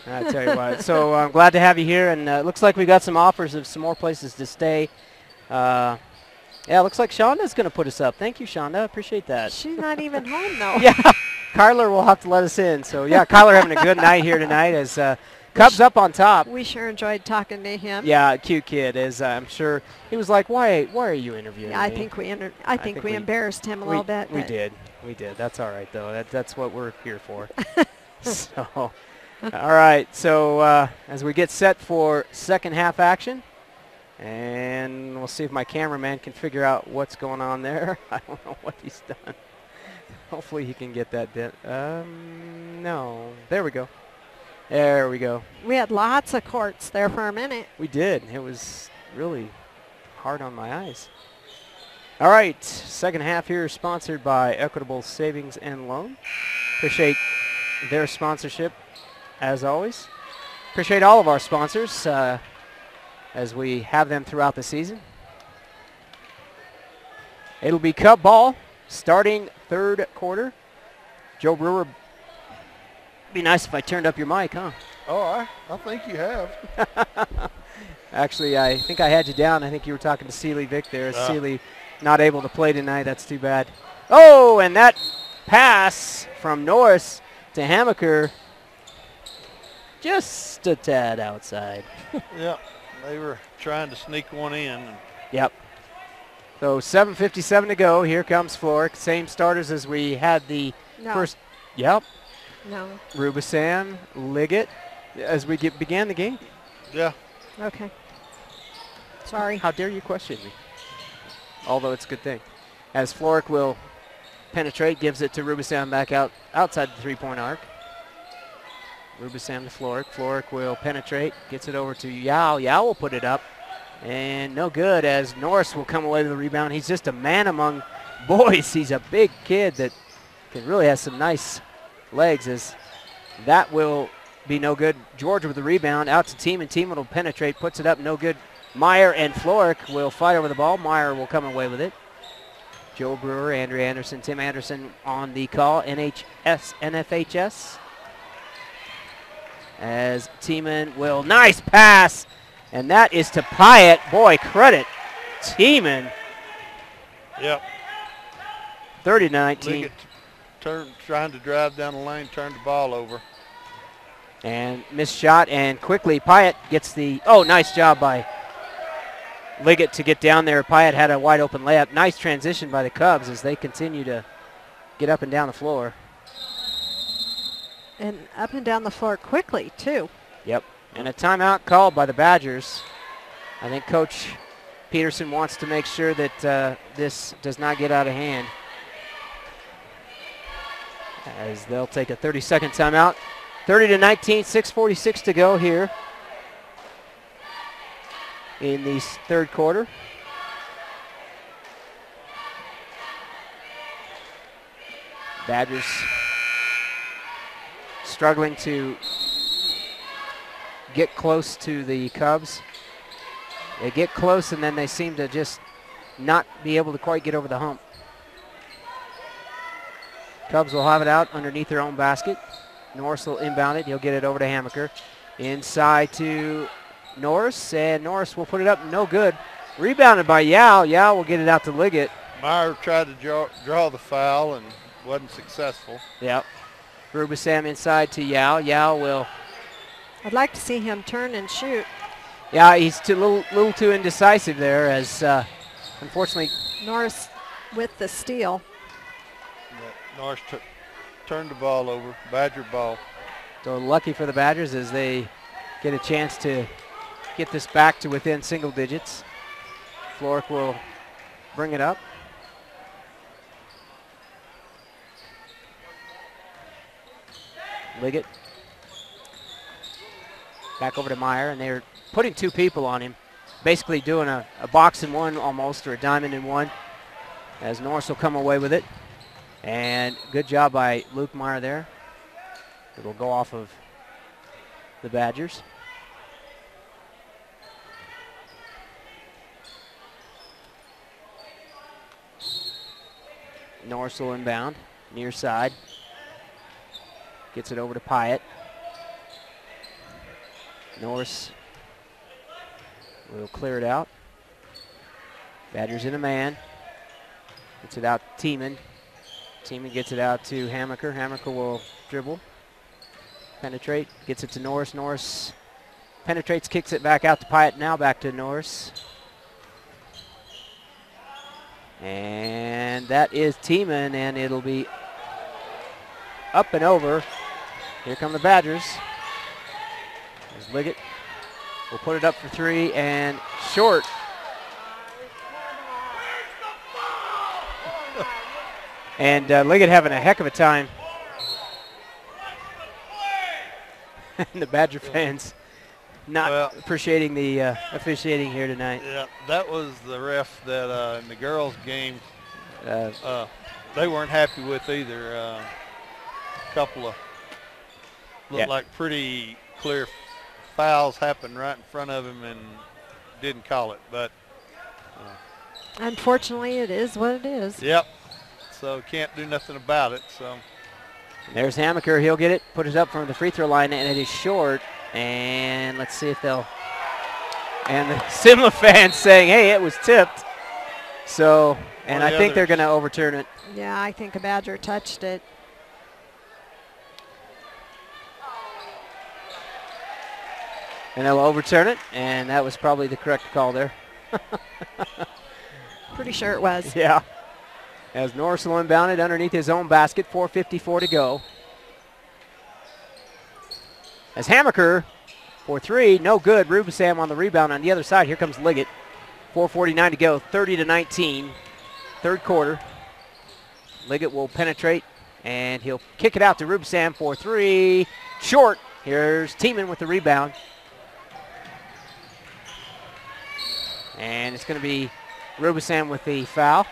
I tell you what. So I'm glad to have you here, and it looks like we got some offers of some more places to stay. Yeah, it looks like Shonda's going to put us up. Thank you, Shonda. Appreciate that. She's not even home, though. Yeah, Kyler will have to let us in. So, yeah, Kyler having a good night here tonight as Cubs up on top. We sure enjoyed talking to him. Yeah, cute kid. As I'm sure he was like, "Why are you interviewing yeah, me?" I think we embarrassed him a little bit. We did. That's all right, though. That's what we're here for. So, all right. So as we get set for second half action, and we'll see if my cameraman can figure out what's going on there. I don't know what he's done. Hopefully he can get that bit. No. There we go. There we go. We had lots of courts there for a minute. We did. It was really hard on my eyes. All right, second half here is sponsored by Equitable Savings and Loan. Appreciate their sponsorship, as always. Appreciate all of our sponsors as we have them throughout the season. It'll be Cub ball starting third quarter. Joe Brewer, be nice if I turned up your mic, huh? Oh, I think you have. Actually, I think I had you down. I think you were talking to Seeley Vick there. Seeley not able to play tonight. That's too bad. Oh, and that pass from Norris to Hamaker just a tad outside. Yeah, they were trying to sneak one in. Yep. So 7:57 to go. Here comes Floric. Same starters as we had the first. Yep. No. Rubisan, Liggett, as we began the game. Yeah. Okay. Sorry. How dare you question me? Although it's a good thing. As Floric will penetrate, gives it to Rubisan back outside the three-point arc. Rubisan to Floric. Floric will penetrate, gets it over to Yao. Yao will put it up. And no good, as Norris will come away with the rebound. He's just a man among boys. He's a big kid that really has some nice legs, as that will be no good. George with the rebound out to Tiemann. Tiemann will penetrate, puts it up, no good Meyer and Floric will fight over the ball. Meyer will come away with it. Joe Brewer, Andrew Anderson, Tim Anderson on the call. NFHS. As Tiemann will, nice pass. And that is to Pyatt. Boy, credit Tiemann. Yep. 30-19. Liggett trying to drive down the lane, turned the ball over. And missed shot, and quickly Pyatt gets the, oh, nice job by Liggett to get down there. Pyatt had a wide open layup. Nice transition by the Cubs as they continue to get up and down the floor. And up and down the floor quickly, too. Yep. And a timeout called by the Badgers. I think Coach Peterson wants to make sure that this does not get out of hand. As they'll take a 30-second timeout. 30-19, 6:46 to go here in the third quarter. Badgers struggling to get close to the Cubs. They get close and then they seem to just not be able to quite get over the hump. Cubs will have it out underneath their own basket. Norris will inbound it. He'll get it over to Hammaker. Inside to Norris, and Norris will put it up. No good. Rebounded by Yao. Yao will get it out to Liggett. Meyer tried to draw the foul and wasn't successful. Yep. Rubisam inside to Yao. Yao will. I'd like to see him turn and shoot. Yeah, he's a little too indecisive there as unfortunately. Norris with the steal. Yeah, Norris turned the ball over. Badger ball. So lucky for the Badgers as they get a chance to get this back to within single digits. Floric will bring it up. Liggett. Back over to Meyer, and they're putting two people on him, basically doing a box in one almost, or a diamond in one, as Norris will come away with it. And good job by Luke Meyer there. It'll go off of the Badgers. Norris will inbound, near side. Gets it over to Pyatt. Norris will clear it out. Badgers in a man. Gets it out to Tiemann. Tiemann gets it out to Hammaker. Hammaker will dribble. Penetrate. Gets it to Norris. Norris penetrates, kicks it back out to Pyatt. Now back to Norris. And that is Tiemann, and it'll be up and over. Here come the Badgers. There's Liggett. Will put it up for three and short. And Liggett having a heck of a time. And the Badger fans not appreciating the officiating here tonight. Yeah, that was the ref that in the girls' game they weren't happy with either. A couple of looked like pretty clear fouls happened right in front of him and didn't call it. But unfortunately, it is what it is. Yep. So can't do nothing about it. So there's Hammaker. He'll get it, put it up from the free throw line, and it is short. And let's see if they'll. And the Simla fans saying, "Hey, it was tipped." So, and I think they're going to overturn it. Yeah, I think a Badger touched it. And they'll overturn it, and that was probably the correct call there. Pretty sure it was. Yeah. As Norris will inbound it underneath his own basket, 4:54 to go. As Hammaker for three, no good. Rubisam on the rebound on the other side. Here comes Liggett. 4:49 to go, 30-19, third quarter. Liggett will penetrate, and he'll kick it out to Rubisam for three. Short. Here's Tiemann with the rebound. And it's going to be Rubisam with the foul.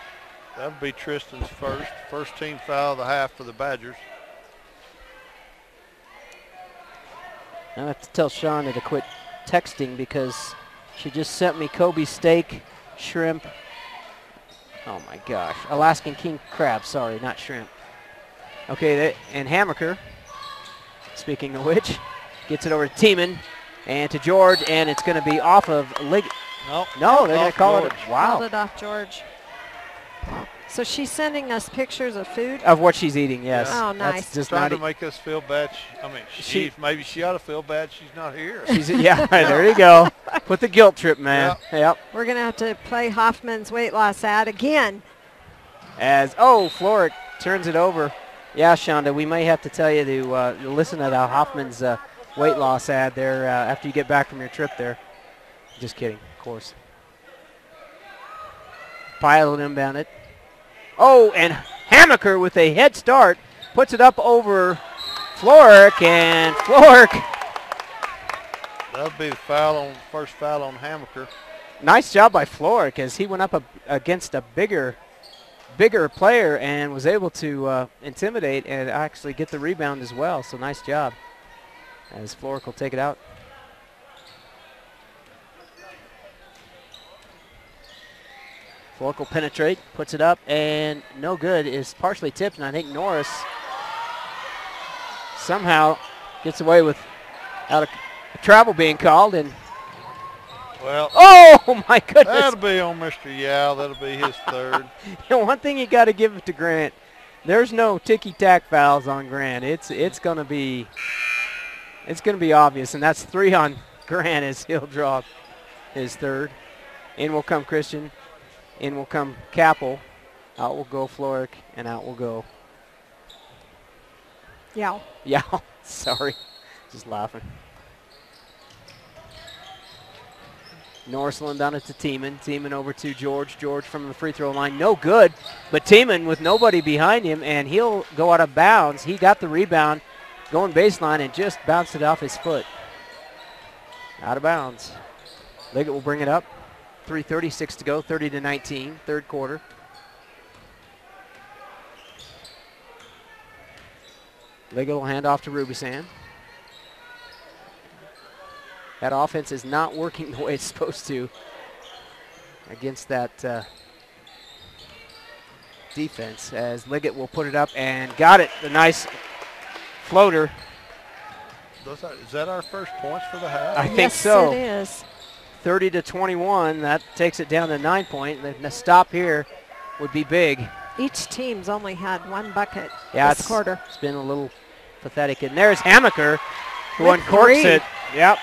That would be Tristan's first team foul of the half for the Badgers. I have to tell Shauna to quit texting because She just sent me Kobe steak, shrimp. Oh my gosh, Alaskan king crab, sorry, not shrimp. Okay, and Hammaker, speaking of which, gets it over to Tiemann and to George, and it's going to be off of Liggett. No, they're going to call it. Wow. Called it off George. So she's sending us pictures of food? Of what she's eating, yes. Oh, nice. That's just trying not to make us feel bad. Maybe she ought to feel bad she's not here. Yeah, there you go. Put the guilt trip, man. Yep. We're going to have to play Hoffman's weight loss ad again. Floric turns it over. Yeah, Shonda, we may have to tell you to listen to the Hoffman's weight loss ad there after you get back from your trip there. Just kidding, of course. Pilot inbounded. Oh, and Hammaker with a head start puts it up over Floric, and Floric. That'll be the first foul on Hammaker. Nice job by Floric as he went up against a bigger player and was able to intimidate and actually get the rebound as well. So nice job as Floric will take it out. Floric will penetrate, puts it up, and no good. Is partially tipped, and I think Norris somehow gets away without a travel being called. And well, oh my goodness! That'll be on Mr. Yao. That'll be his third. One thing you got to give it to Grant. There's no ticky-tack fouls on Grant. It's gonna be obvious, and that's 3 on Grant as he'll draw his third. In will come Christian. In will come Capel. Out will go Floric, and out will go. Yeah. Yeah. Sorry, just laughing. Norris will inbound it to Tiemann. Tiemann over to George. George from the free throw line. No good, but Tiemann with nobody behind him, and he'll go out of bounds. He got the rebound going baseline and just bounced it off his foot. Out of bounds. Liggett will bring it up. 3:36 to go, 30-19, third quarter. Liggett will hand off to Rubisan. That offense is not working the way it's supposed to against that defense, as Liggett will put it up and got it. The nice floater. Is that our first points for the half? I think so. Yes, it is. 30-21. That takes it down to 9 point. The stop here would be big. Each team's only had 1 bucket this quarter. It's been a little pathetic. And there's Hammaker who With uncorks 3. it. Yep.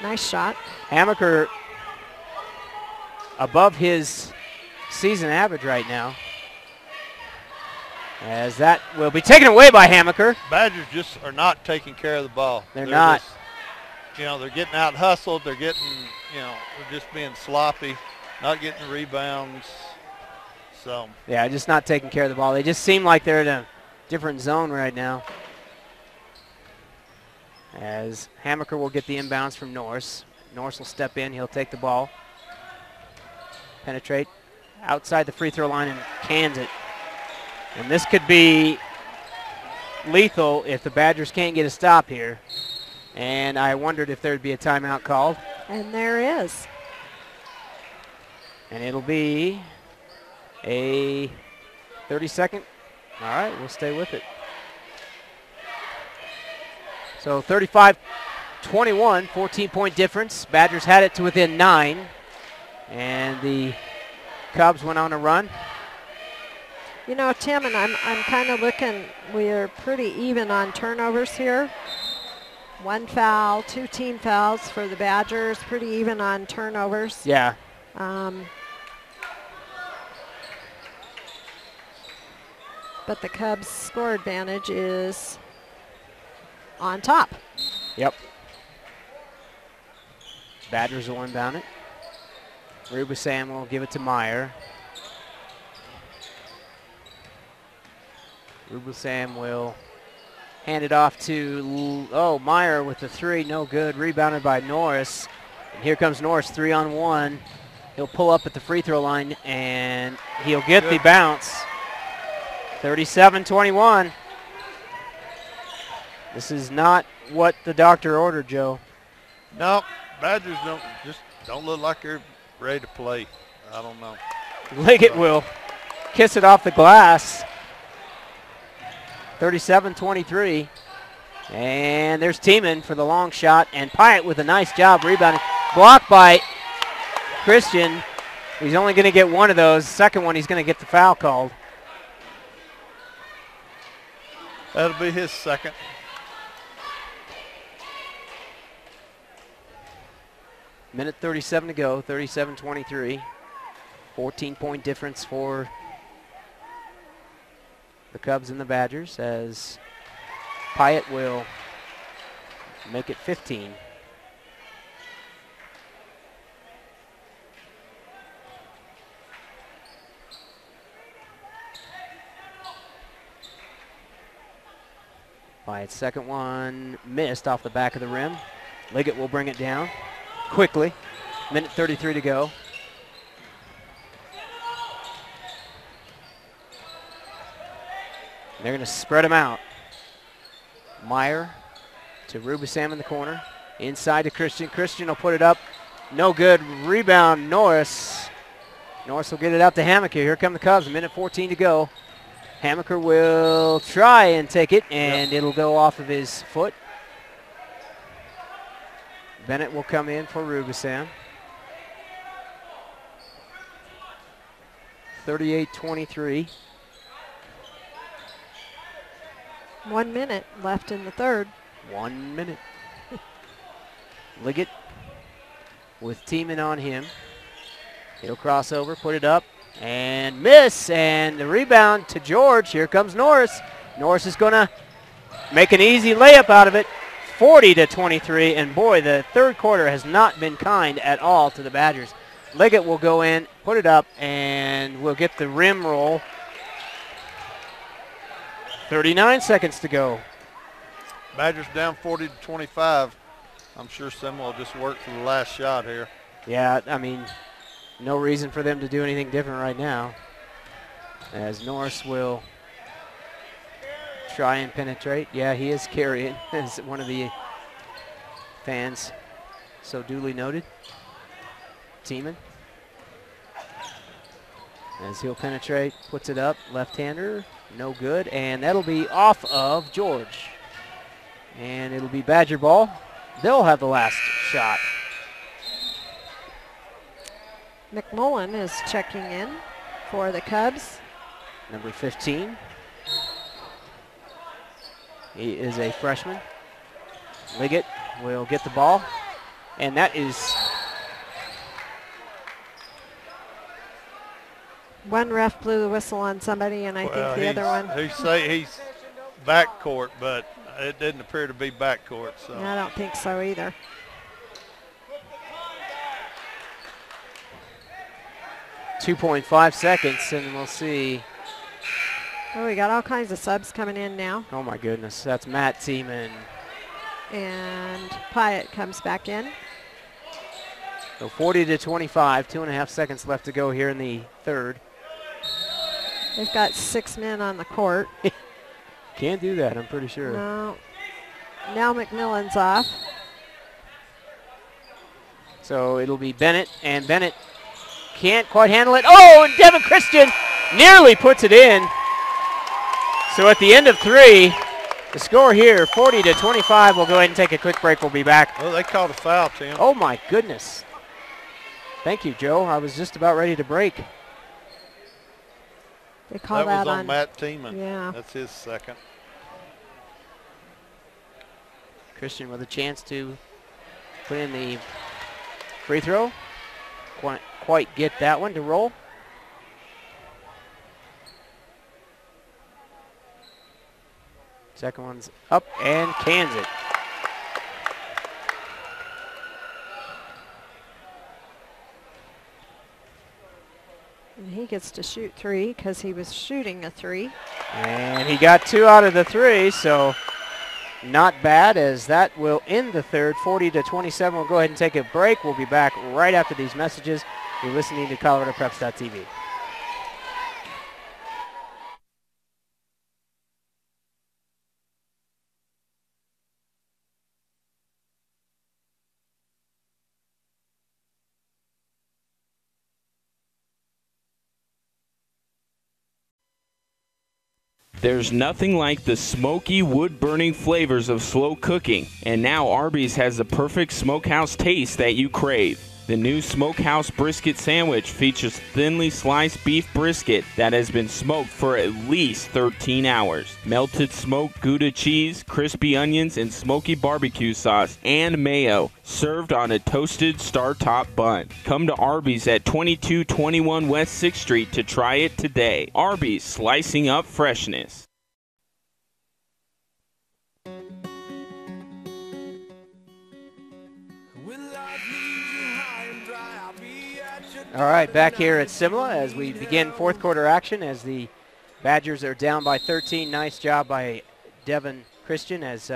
Nice shot. Hammaker above his season average right now. As that will be taken away by Hammaker. Badgers just are not taking care of the ball. They're not. Just, they're getting out hustled. They're getting, they're just being sloppy, not getting rebounds. So. Yeah, just not taking care of the ball. They just seem like they're in a different zone right now. As Hammaker will get the inbounds from Norris. Norris will step in. He'll take the ball. Penetrate outside the free throw line and cans it. And this could be lethal if the Badgers can't get a stop here. And I wondered if there'd be a timeout called. And there is. And it'll be a 30-second. All right, we'll stay with it. So 35-21, 14-point difference. Badgers had it to within 9. And the Cubs went on a run. Tim, and I'm kind of looking, we're pretty even on turnovers here. 1 foul, 2 team fouls for the Badgers, pretty even on turnovers. Yeah. But the Cubs' score advantage is on top. Yep. Badgers will inbound it. Rubisan will give it to Meyer. Rubisan will hand it off to, Meyer with the 3, no good. Rebounded by Norris. And here comes Norris, 3-on-1. He'll pull up at the free throw line, and he'll get the bounce. 37-21. This is not what the doctor ordered, Joe. No, Badgers don't just don't look like they're ready to play. I don't know. Liggett will kiss it off the glass. 37-23. And there's Tiemann for the long shot, and Pyatt with a nice job rebounding. Blocked by Christian. He's only going to get one of those. Second one, he's going to get the foul called. That'll be his second. Minute 37 to go, 37-23. 14-point difference for the Cubs and the Badgers as Pyatt will make it 15. Pyatt's second one missed off the back of the rim. Liggett will bring it down quickly. Minute 33 to go. They're going to spread them out. Meyer to Rubisam in the corner. Inside to Christian. Christian will put it up. No good. Rebound, Norris. Norris will get it out to Hammaker. Here come the Cubs. A minute 14 to go. Hammaker will try and take it, and it'll go off of his foot. Bennett will come in for Rubisam. 38-23. 1 minute left in the third. 1 minute. Liggett with Tiemann on him. He'll cross over, put it up, and miss. And the rebound to George. Here comes Norris. Norris is going to make an easy layup out of it. 40-23. And boy, the third quarter has not been kind at all to the Badgers. Liggett will go in, put it up, and we'll get the rim roll. 39 seconds to go. Badgers down 40-25. I'm sure Simla will just work for the last shot here. Yeah, I mean, no reason for them to do anything different right now. As Norris will try and penetrate. Yeah, he is carrying, as one of the fans so duly noted. Tiemann. As he'll penetrate, puts it up, left-hander, no good, and that'll be off of George. And it'll be Badger ball. They'll have the last shot. McMullen is checking in for the Cubs. Number 15. He is a freshman. Liggett will get the ball, and that is one ref blew the whistle on somebody, and I think the other one. He say he's backcourt, but it didn't appear to be backcourt. So I don't think so either. .5 seconds, and we'll see. Oh, we got all kinds of subs coming in now. Oh my goodness, that's Matt Tiemann. And Pyatt comes back in. So 40-25, 2.5 seconds left to go here in the third. They've got 6 men on the court. Can't do that, I'm pretty sure. No. Now McMillan's off. So it'll be Bennett, and Bennett can't quite handle it. Oh, and Devin Christian nearly puts it in. So at the end of 3, the score here, 40-25. We'll go ahead and take a quick break. We'll be back. Oh, they called a foul, Tim. Oh my goodness. Thank you, Joe. I was just about ready to break. They called that was out on Matt Tiemann. Yeah. That's his second. Christian with a chance to put in the free throw. Quite get that one to roll. Second one's up and cans it. And he gets to shoot 3 because he was shooting a 3. And he got 2 out of the 3, so not bad, as that will end the third. 40-27. We'll go ahead and take a break. We'll be back right after these messages. You're listening to ColoradoPreps.tv. There's nothing like the smoky, wood-burning flavors of slow cooking, and now Arby's has the perfect smokehouse taste that you crave. The new Smokehouse Brisket Sandwich features thinly sliced beef brisket that has been smoked for at least 13 hours. Melted smoked Gouda cheese, crispy onions, and smoky barbecue sauce and mayo, served on a toasted star-top bun. Come to Arby's at 2221 West 6th Street to try it today. Arby's, slicing up freshness. All right, back here at Simla as we begin fourth quarter action as the Badgers are down by 13. Nice job by Devin Christian as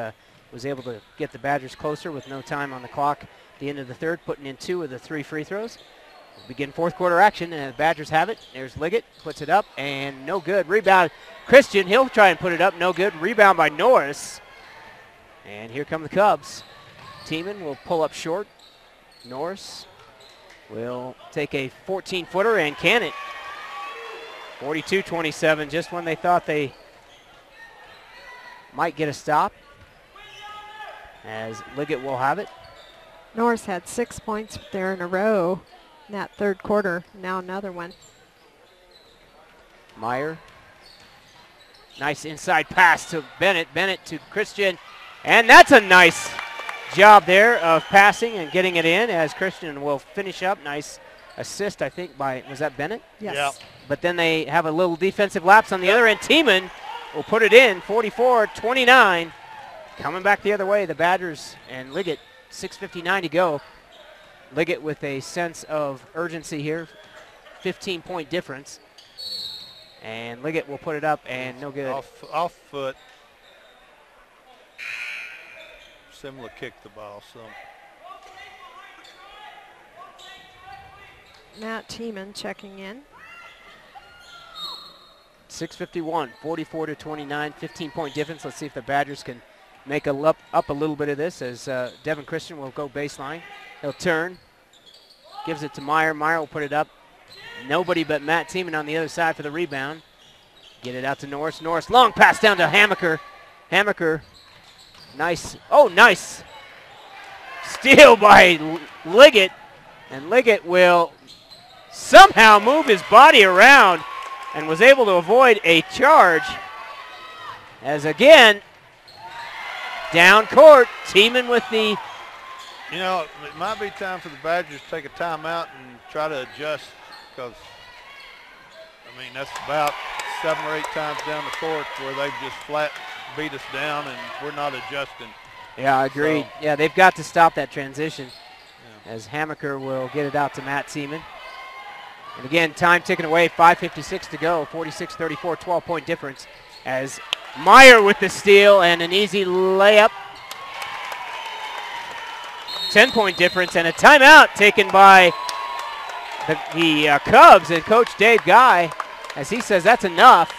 was able to get the Badgers closer with no time on the clock at the end of the third, putting in 2 of the 3 free throws. We'll begin fourth quarter action and the Badgers have it. There's Liggett, puts it up and no good. Rebound Christian, he'll try and put it up, no good. Rebound by Norris. And here come the Cubs. Tiemann will pull up short. Norris will take a 14-footer and can it. 42-27, just when they thought they might get a stop, as Liggett will have it. Norris had 6 points there in a row in that third quarter. Now another one. Meyer. Nice inside pass to Bennett. Bennett to Christian. And that's a nice job there of passing and getting it in as Christian will finish up. Nice assist, I think, by, was that Bennett? Yes. Yep. But then they have a little defensive lapse on the other end. Tiemann will put it in, 44-29. Coming back the other way, the Badgers and Liggett, 6:59 to go. Liggett with a sense of urgency here, 15-point difference. And Liggett will put it up and no good. Off foot. Simla kicked the ball some. Matt Tiemann checking in. 6:51, 44-29, 15-point difference. Let's see if the Badgers can make up a little bit of this as Devin Christian will go baseline. He'll turn, gives it to Meyer. Meyer will put it up. Nobody but Matt Tiemann on the other side for the rebound. Get it out to Norris. Norris, long pass down to Hammaker. Hammaker, nice. Oh, nice steal by Liggett. And Liggett will somehow move his body around and was able to avoid a charge. As again, down court, Tiemann with the... You know, it might be time for the Badgers to take a timeout and try to adjust because, I mean, that's about 7 or 8 times down the court where they've just flat beat us down and we're not adjusting. Yeah, I agree. So, yeah, they've got to stop that transition as Hammaker will get it out to Matt Tiemann. And again, time ticking away, 5:56 to go, 46-34, 12-point difference as Meyer with the steal and an easy layup. 10-point difference and a timeout taken by the Cubs and Coach Dave Guy as he says that's enough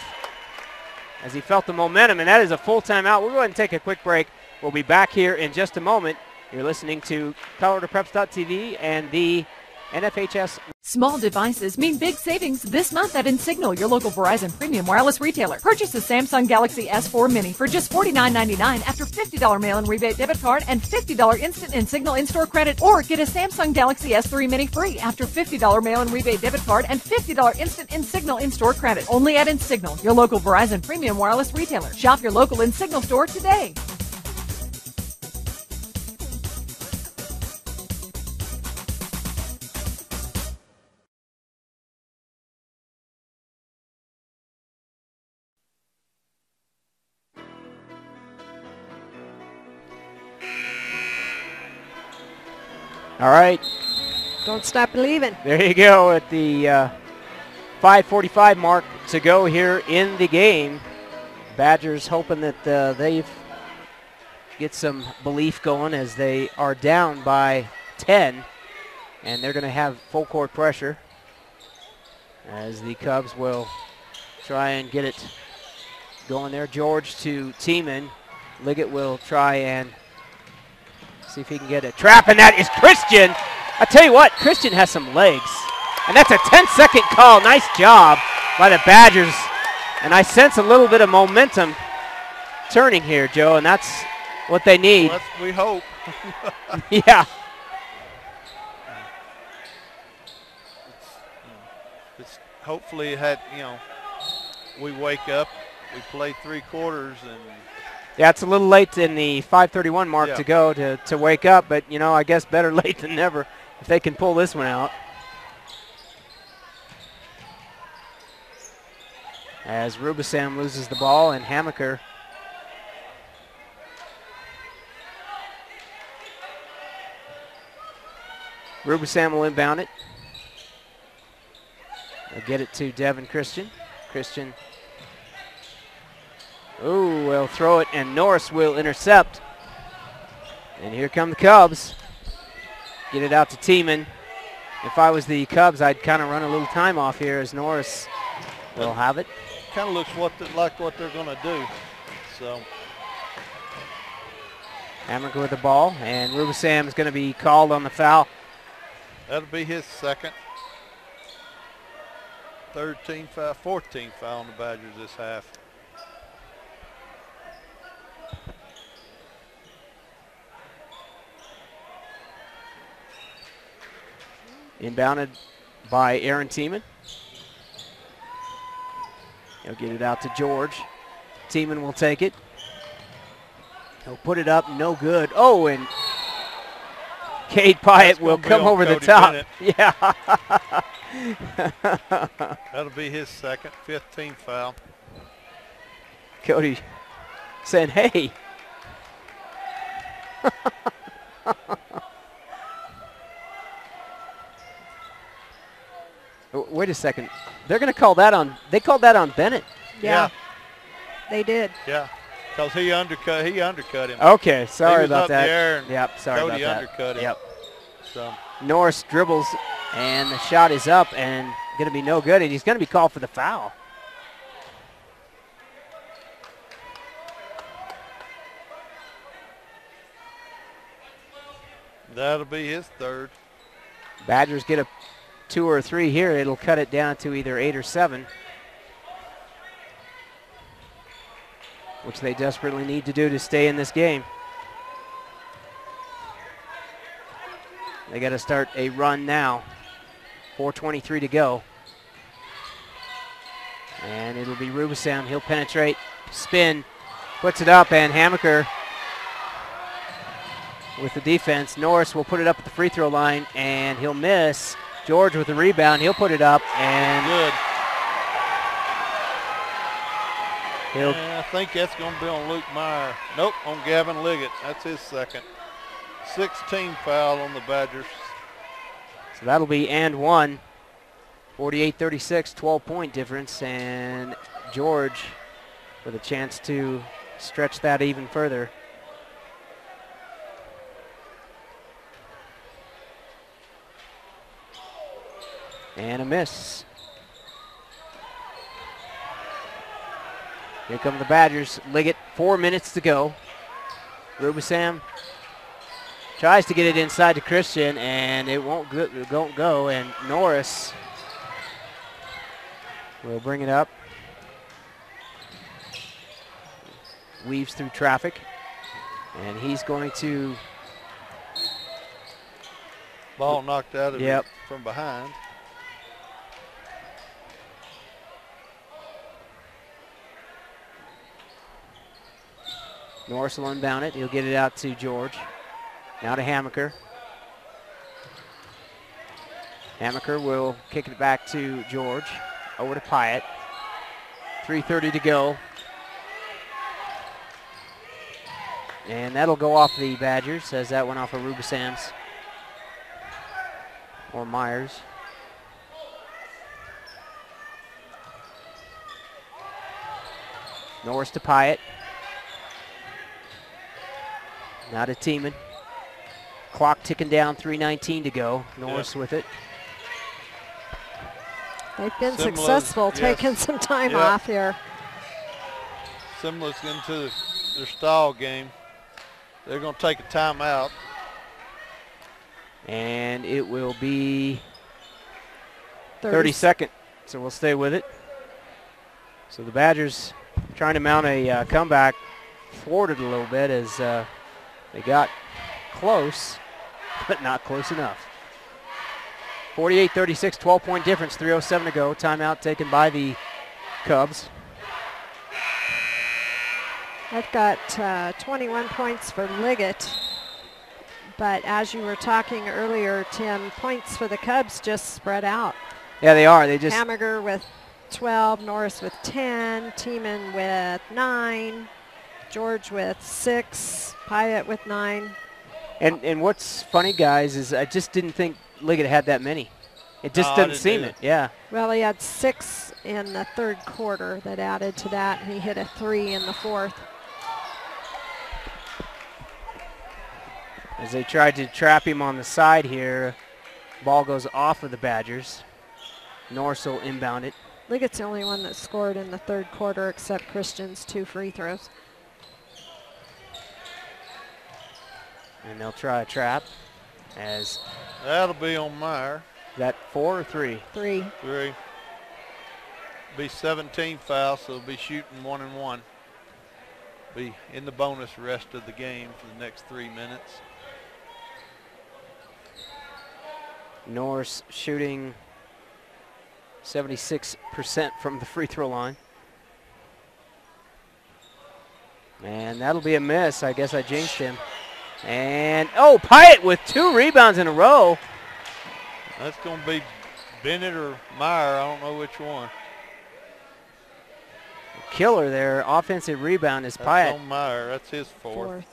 as he felt the momentum, and that is a full timeout. We'll go ahead and take a quick break. We'll be back here in just a moment. You're listening to ColoradoPreps.tv and the NFHS. Small devices mean big savings this month at Insignal, your local Verizon premium wireless retailer. Purchase a Samsung Galaxy S4 Mini for just $49.99 after $50 mail-in rebate debit card and $50 instant Insignal in-store credit. Or get a Samsung Galaxy S3 Mini free after $50 mail-in rebate debit card and $50 instant Insignal in-store credit. Only at Insignal, your local Verizon premium wireless retailer. Shop your local Insignal store today. All right. Don't stop believing. There you go at the 5:45 mark to go here in the game. Badgers hoping that they get some belief going as they are down by 10, and they're going to have full court pressure as the Cubs will try and get it going there. George to Tiemann. Liggett will try and see if he can get a trap, and that is Christian. I tell you what, Christian has some legs, and that's a 10-second call. Nice job by the Badgers And I sense a little bit of momentum turning here, Joe, and that's what they need. Well, we hope. Yeah. It's hopefully we wake up, we play 3 quarters, and Yeah, it's a little late in the 5:31 mark to go to wake up, but, I guess better late than never if they can pull this one out. As Rubisam loses the ball and Hamaker will inbound it. They'll get it to Devin Christian. Christian, will throw it, and Norris will intercept. And here come the Cubs. Get it out to Tiemann. If I was the Cubs, I'd kind of run a little time off here as Norris will have it. Kind of looks like what they're going to do. So Hamaker with the ball, and Rubisam is going to be called on the foul. That'll be his second. 14th foul on the Badgers this half. Inbounded by Aaron Tiemann. He'll get it out to George. Tiemann will take it. He'll put it up, no good. Oh, and Cade Pyatt will come over the top. Bennett. Yeah. That'll be his second, 15th foul. Cody saying, hey. Wait a second. They're going to call that on, they called that on Bennett. Yeah. They did. Yeah, because he undercut him. Okay, sorry about up that. there and Yep, sorry Cody about that. undercut him. Yep. So Norris dribbles, and the shot is up and going to be no good, and he's going to be called for the foul. that'll be his third. Badgers get a 2 or 3 here. It'll cut it down to either 8 or 7, which they desperately need to do to stay in this game. They got to start a run now. 4:23 to go. And it'll be Rubisam. He'll penetrate, spin, puts it up, and Hamaker with the defense. Norris will put it up at the free throw line, and he'll miss. George with the rebound. He'll put it up, and Good. he'll I think that's going to be on Luke Meyer. Nope, on Gavin Liggett. That's his second. 16 foul on the Badgers. So that'll be and 1. 48-36, 12-point difference, and George with a chance to stretch that even further. And a miss. Here come the Badgers. Liggett, 4 minutes to go. Rubisam tries to get it inside to Christian, and it won't go. And Norris will bring it up. Weaves through traffic, and he's going to. Ball knocked out of Yep. it from behind. Norris will inbound it. He'll get it out to George. Now to Hamaker. Hamaker will kick it back to George. Over to Pyatt. 3:30 to go. And that'll go off the Badgers, as that went off of Rubisam's. Or Myers. Norris to Pyatt. Now to Tiemann. Clock ticking down, 3:19 to go. Norris with it. They've been Simla's- successful yes. taking some time Yep. off here. Simla's into their style game. They're going to take a timeout. And it will be 30 seconds, so we'll stay with it. So the Badgers trying to mount a comeback, thwarted a little bit as they got close, but not close enough. 48-36, 12-point difference, 3:07 to go. Timeout taken by the Cubs. I've got 21 points for Liggett. But as you were talking earlier, Tim, points for the Cubs just spread out. Yeah, they are. They just Hamburger with 12, Norris with 10, Tiemann with 9, George with 6, Pyatt with 9. and what's funny, guys, is I just didn't think Liggett had that many. It just No, I doesn't didn't seem either. it. Yeah. Well, he had 6 in the third quarter that added to that, and he hit a 3 in the fourth. As they tried to trap him on the side here, ball goes off of the Badgers. Norris will inbound it. Liggett's the only one that scored in the third quarter except Christian's 2 free throws. And they'll try a trap as That'll be on Meyer. that 4 or 3? 3. 3. Be 17 fouls, so they'll be shooting 1 and 1. Be in the bonus rest of the game for the next 3 minutes. Norris shooting 76% from the free throw line. And that'll be a miss. I guess I jinxed him. And, oh, Pyatt with 2 rebounds in a row. That's going to be Bennett or Meyer. I don't know which one. Killer there. Offensive rebound is That's Pyatt. on Meyer. That's his fourth.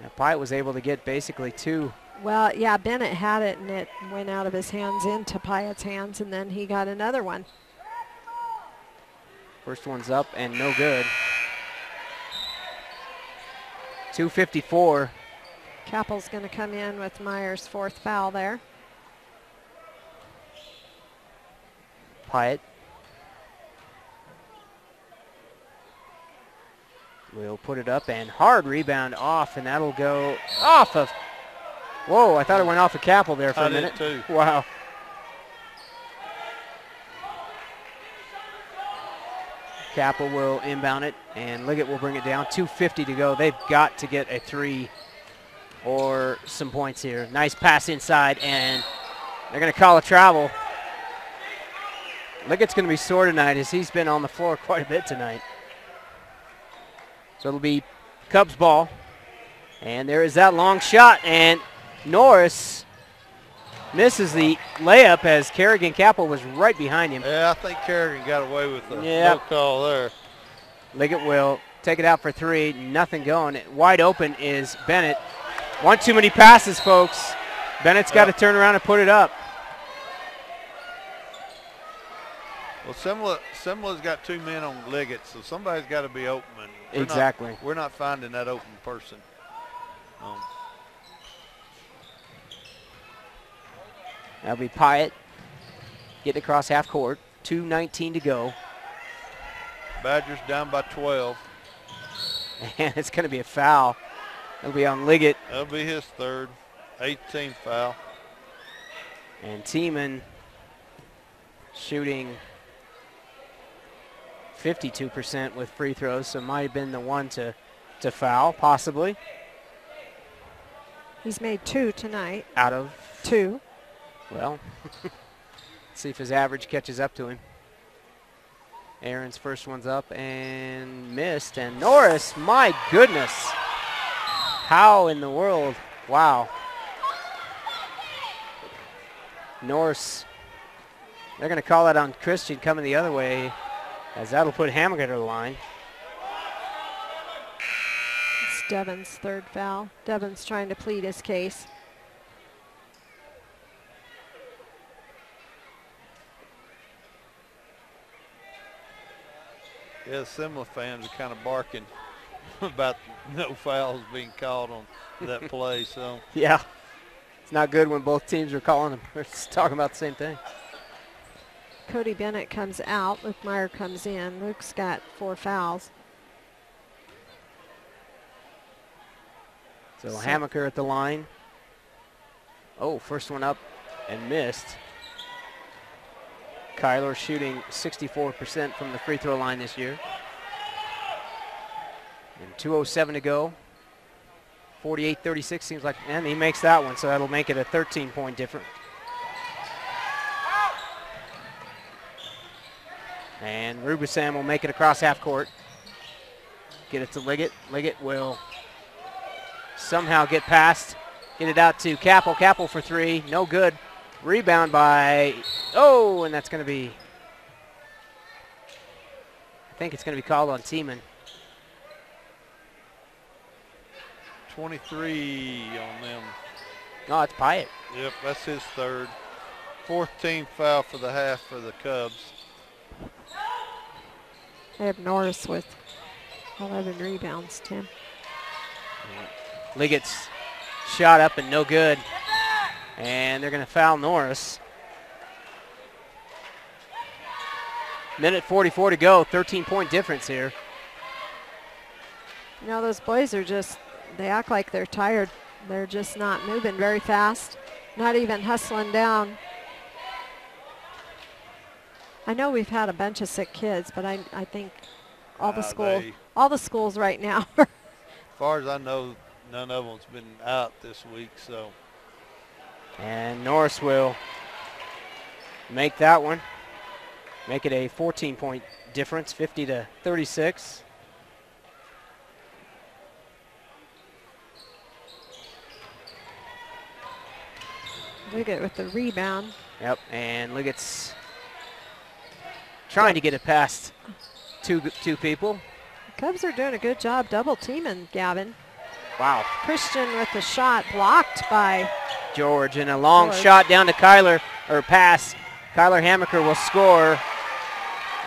Yeah, Pyatt was able to get basically 2. Well, yeah, Bennett had it, and it went out of his hands into Pyatt's hands, and then he got another one. First one's up and no good. 2:54. Kappel's going to come in with Meyer's 4th foul there. Pyatt will put it up and hard rebound off, and that'll go off of. Whoa, I thought it went off of Kappel there for I a did minute. too. Wow. Kappel will inbound it, and Liggett will bring it down. 2:50 to go. They've got to get a 3 or some points here. Nice pass inside, and they're going to call a travel. Liggett's going to be sore tonight as he's been on the floor quite a bit tonight. So it'll be Cubs ball. And there is that long shot, and Norris misses the layup as Kerrigan Kappel was right behind him. Yeah, I think Kerrigan got away with the Yep. no call there. Liggett will take it out for 3. Nothing going. Wide open is Bennett. One too many passes, folks. Bennett's got to turn around and put it up. Well, Simla's got 2 men on Liggett, so somebody's got to be open. And Exactly. We're not finding that open person. That'll be Pyatt getting across half court. 2:19 to go. Badgers down by 12. And it's going to be a foul. It'll be on Liggett. That'll be his 3rd, 18th foul. And Tiemann shooting 52% with free throws, so might have been the one to foul, possibly. He's made 2 tonight. Out of 2. Well, see if his average catches up to him. Aaron's first one's up and missed. And Norris, my goodness. How in the world? Wow. Norris, they're going to call that on Christian coming the other way, as that'll put Hammaker to the line. It's Devin's 3rd foul. Devin's trying to plead his case. Yeah, the Simla fans are kind of barking about no fouls being called on that play. So Yeah. It's not good when both teams are calling them. We're just talking about the same thing. Cody Bennett comes out. Luke Meyer comes in. Luke's got 4 fouls. So Hammaker at the line. Oh, first one up and missed. Kyler shooting 64% from the free throw line this year. And 2:07 to go. 48-36 seems like, and he makes that one, so that'll make it a 13-point difference. And Rubusam will make it across half court. Get it to Liggett. Liggett will somehow get past. Get it out to Capel. Capel for three. No good. Rebound by, oh, and that's going to be, I think it's going to be called on Tiemann. 23 on them. No, it's Pyatt. Yep, that's his third. Fourth team foul for the half for the Cubs. They have Norris with 11 rebounds, Tim. Liggett's shot up and no good. And they're going to foul Norris. Minute 44 to go, 13-point difference here. You know, those boys are just, they act like they're tired. They're just not moving very fast, not even hustling down. I know we've had a bunch of sick kids, but I think all the schools right now. As far as I know, none of them's been out this week, so. And Norris will make that one. Make it a 14-point difference, 50-36. Liggett with the rebound. Yep, and Liggett's trying to get it past two people. The Cubs are doing a good job double teaming Gavin. Wow. Christian with the shot blocked by George, and a long shot down to Kyler, or pass. Kyler Hammaker will score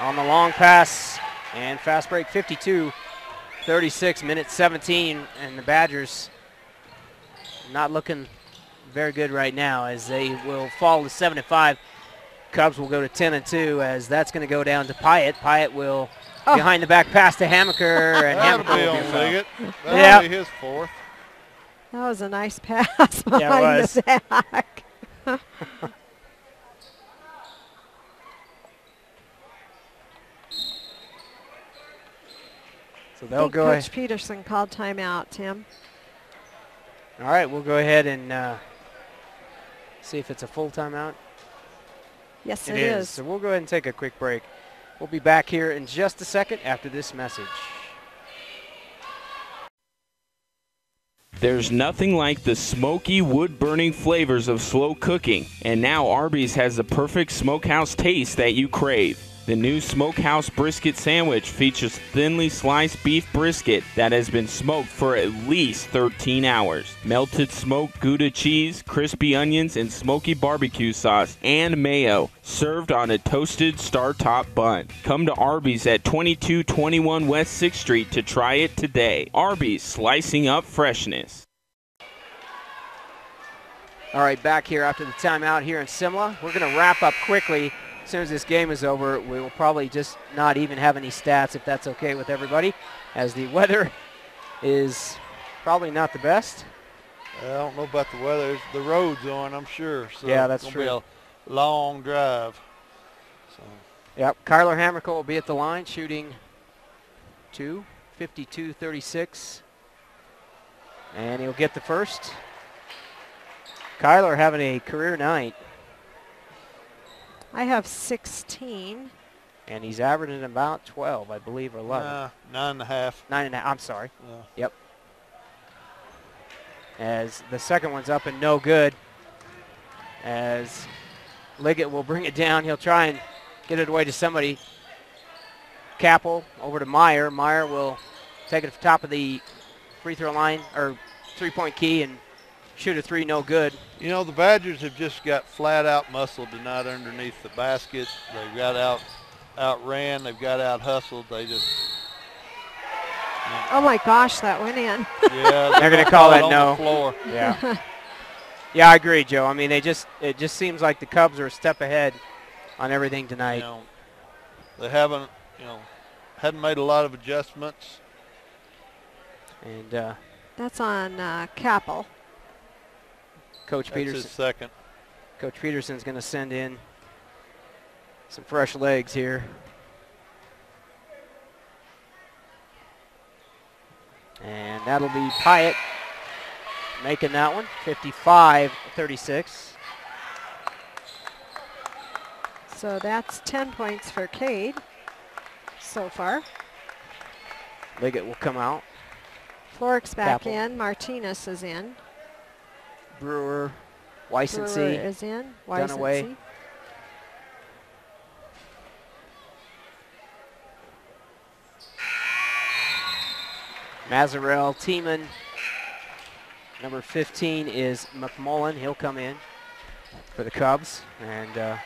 on the long pass, and fast break 52-36, minute 17, and the Badgers not looking very good right now as they will fall to 7-5. Cubs will go to 10-2 as that's going to go down to Pyatt. Pyatt will behind the back pass to Hammaker, and Hammaker will be Liggett. That'll be his fourth. That was a nice pass behind Yeah, it was. the back. So they'll go Coach Peterson called timeout, Tim. All right, we'll go ahead and see if it's a full timeout. Yes, It is. So we'll go ahead and take a quick break. We'll be back here in just a second after this message. There's nothing like the smoky, wood-burning flavors of slow cooking, and now Arby's has the perfect smokehouse taste that you crave. The new Smokehouse Brisket Sandwich features thinly sliced beef brisket that has been smoked for at least 13 hours. Melted smoked Gouda cheese, crispy onions, and smoky barbecue sauce, and mayo, served on a toasted star-top bun. Come to Arby's at 2221 West 6th Street to try it today. Arby's, slicing up freshness. All right, back here after the timeout here in Simla. We're going to wrap up quickly. As soon as this game is over, we will probably just not even have any stats, if that's okay with everybody, as the weather is probably not the best. I don't know about the weather. The road's on, I'm sure. So yeah, that's it's true. gonna be a long drive. So. Yep, Kyler Hammaker will be at the line shooting 52-36. And he'll get the first. Kyler having a career night. I have 16. And he's averaging about 12, I believe, or 11. 9.5. 9.5, I'm sorry. Yeah. Yep. As the second one's up and no good. As Liggett will bring it down. He'll try and get it away to somebody. Capel over to Meyer. Meyer will take it to the top of the free throw line, or three-point key, and shoot a three, no good. You know, the Badgers have just got flat out muscled tonight underneath the basket. They've got outran. They've got out hustled. They just. Oh my gosh, that went in. Yeah, they're going to call that on no. The floor. Yeah. Yeah, I agree, Joe. I mean, it just seems like the Cubs are a step ahead on everything tonight. You know, they hadn't made a lot of adjustments. And that's on Capel. Coach That's Peterson. his second. Coach Peterson's going to send in Some fresh legs here. And that'll be Pyatt making that one, 55-36. So that's 10 points for Cade so far. Liggett will come out. Florrick's back Capel. in. Martinez is in. Brewer, Brewer Weisensee, is in. Dunaway. Weisensee. Mazzarell, Tiemann. Number 15 is McMullen. He'll come in for the Cubs. And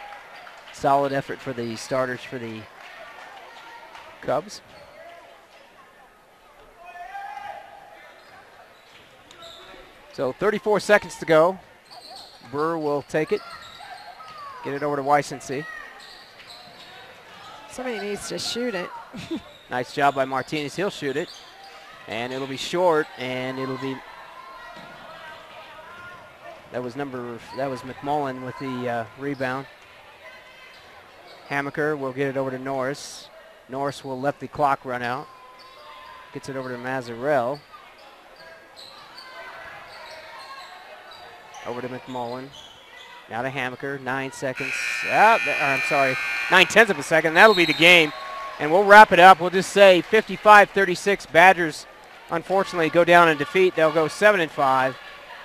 solid effort for the starters for the Cubs. So 34 seconds to go. Brewer will take it. Get it over to Weisensee. Somebody needs to shoot it. Nice job by Martinez. He'll shoot it. And it'll be short, and it'll be... That was McMullen with the rebound. Hammaker will get it over to Norris. Norris will let the clock run out. Gets it over to Mazzarell. Over to McMullen. Now to Hammaker. 9 seconds. 9/10 of a second. That'll be the game. And we'll wrap it up. We'll just say 55-36. Badgers, unfortunately, go down in defeat. They'll go 7-5.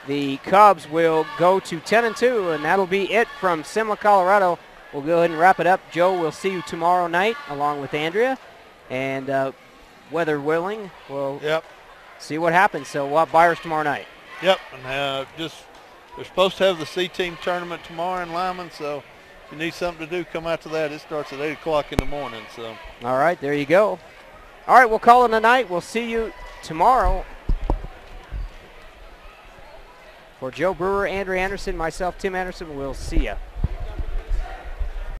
The Cubs will go to 10-2, and that'll be it from Simla, Colorado. We'll go ahead and wrap it up. Joe, we'll see you tomorrow night along with Andrea. And weather willing, we'll see what happens. So we'll have Byers tomorrow night. Yep, and they're supposed to have the C-team tournament tomorrow in Limon, so if you need something to do, come out to that. It starts at 8 o'clock in the morning. So. All right, there you go. All right, we'll call it a night. We'll see you tomorrow. For Joe Brewer, Andrew Anderson, myself, Tim Anderson, we'll see you.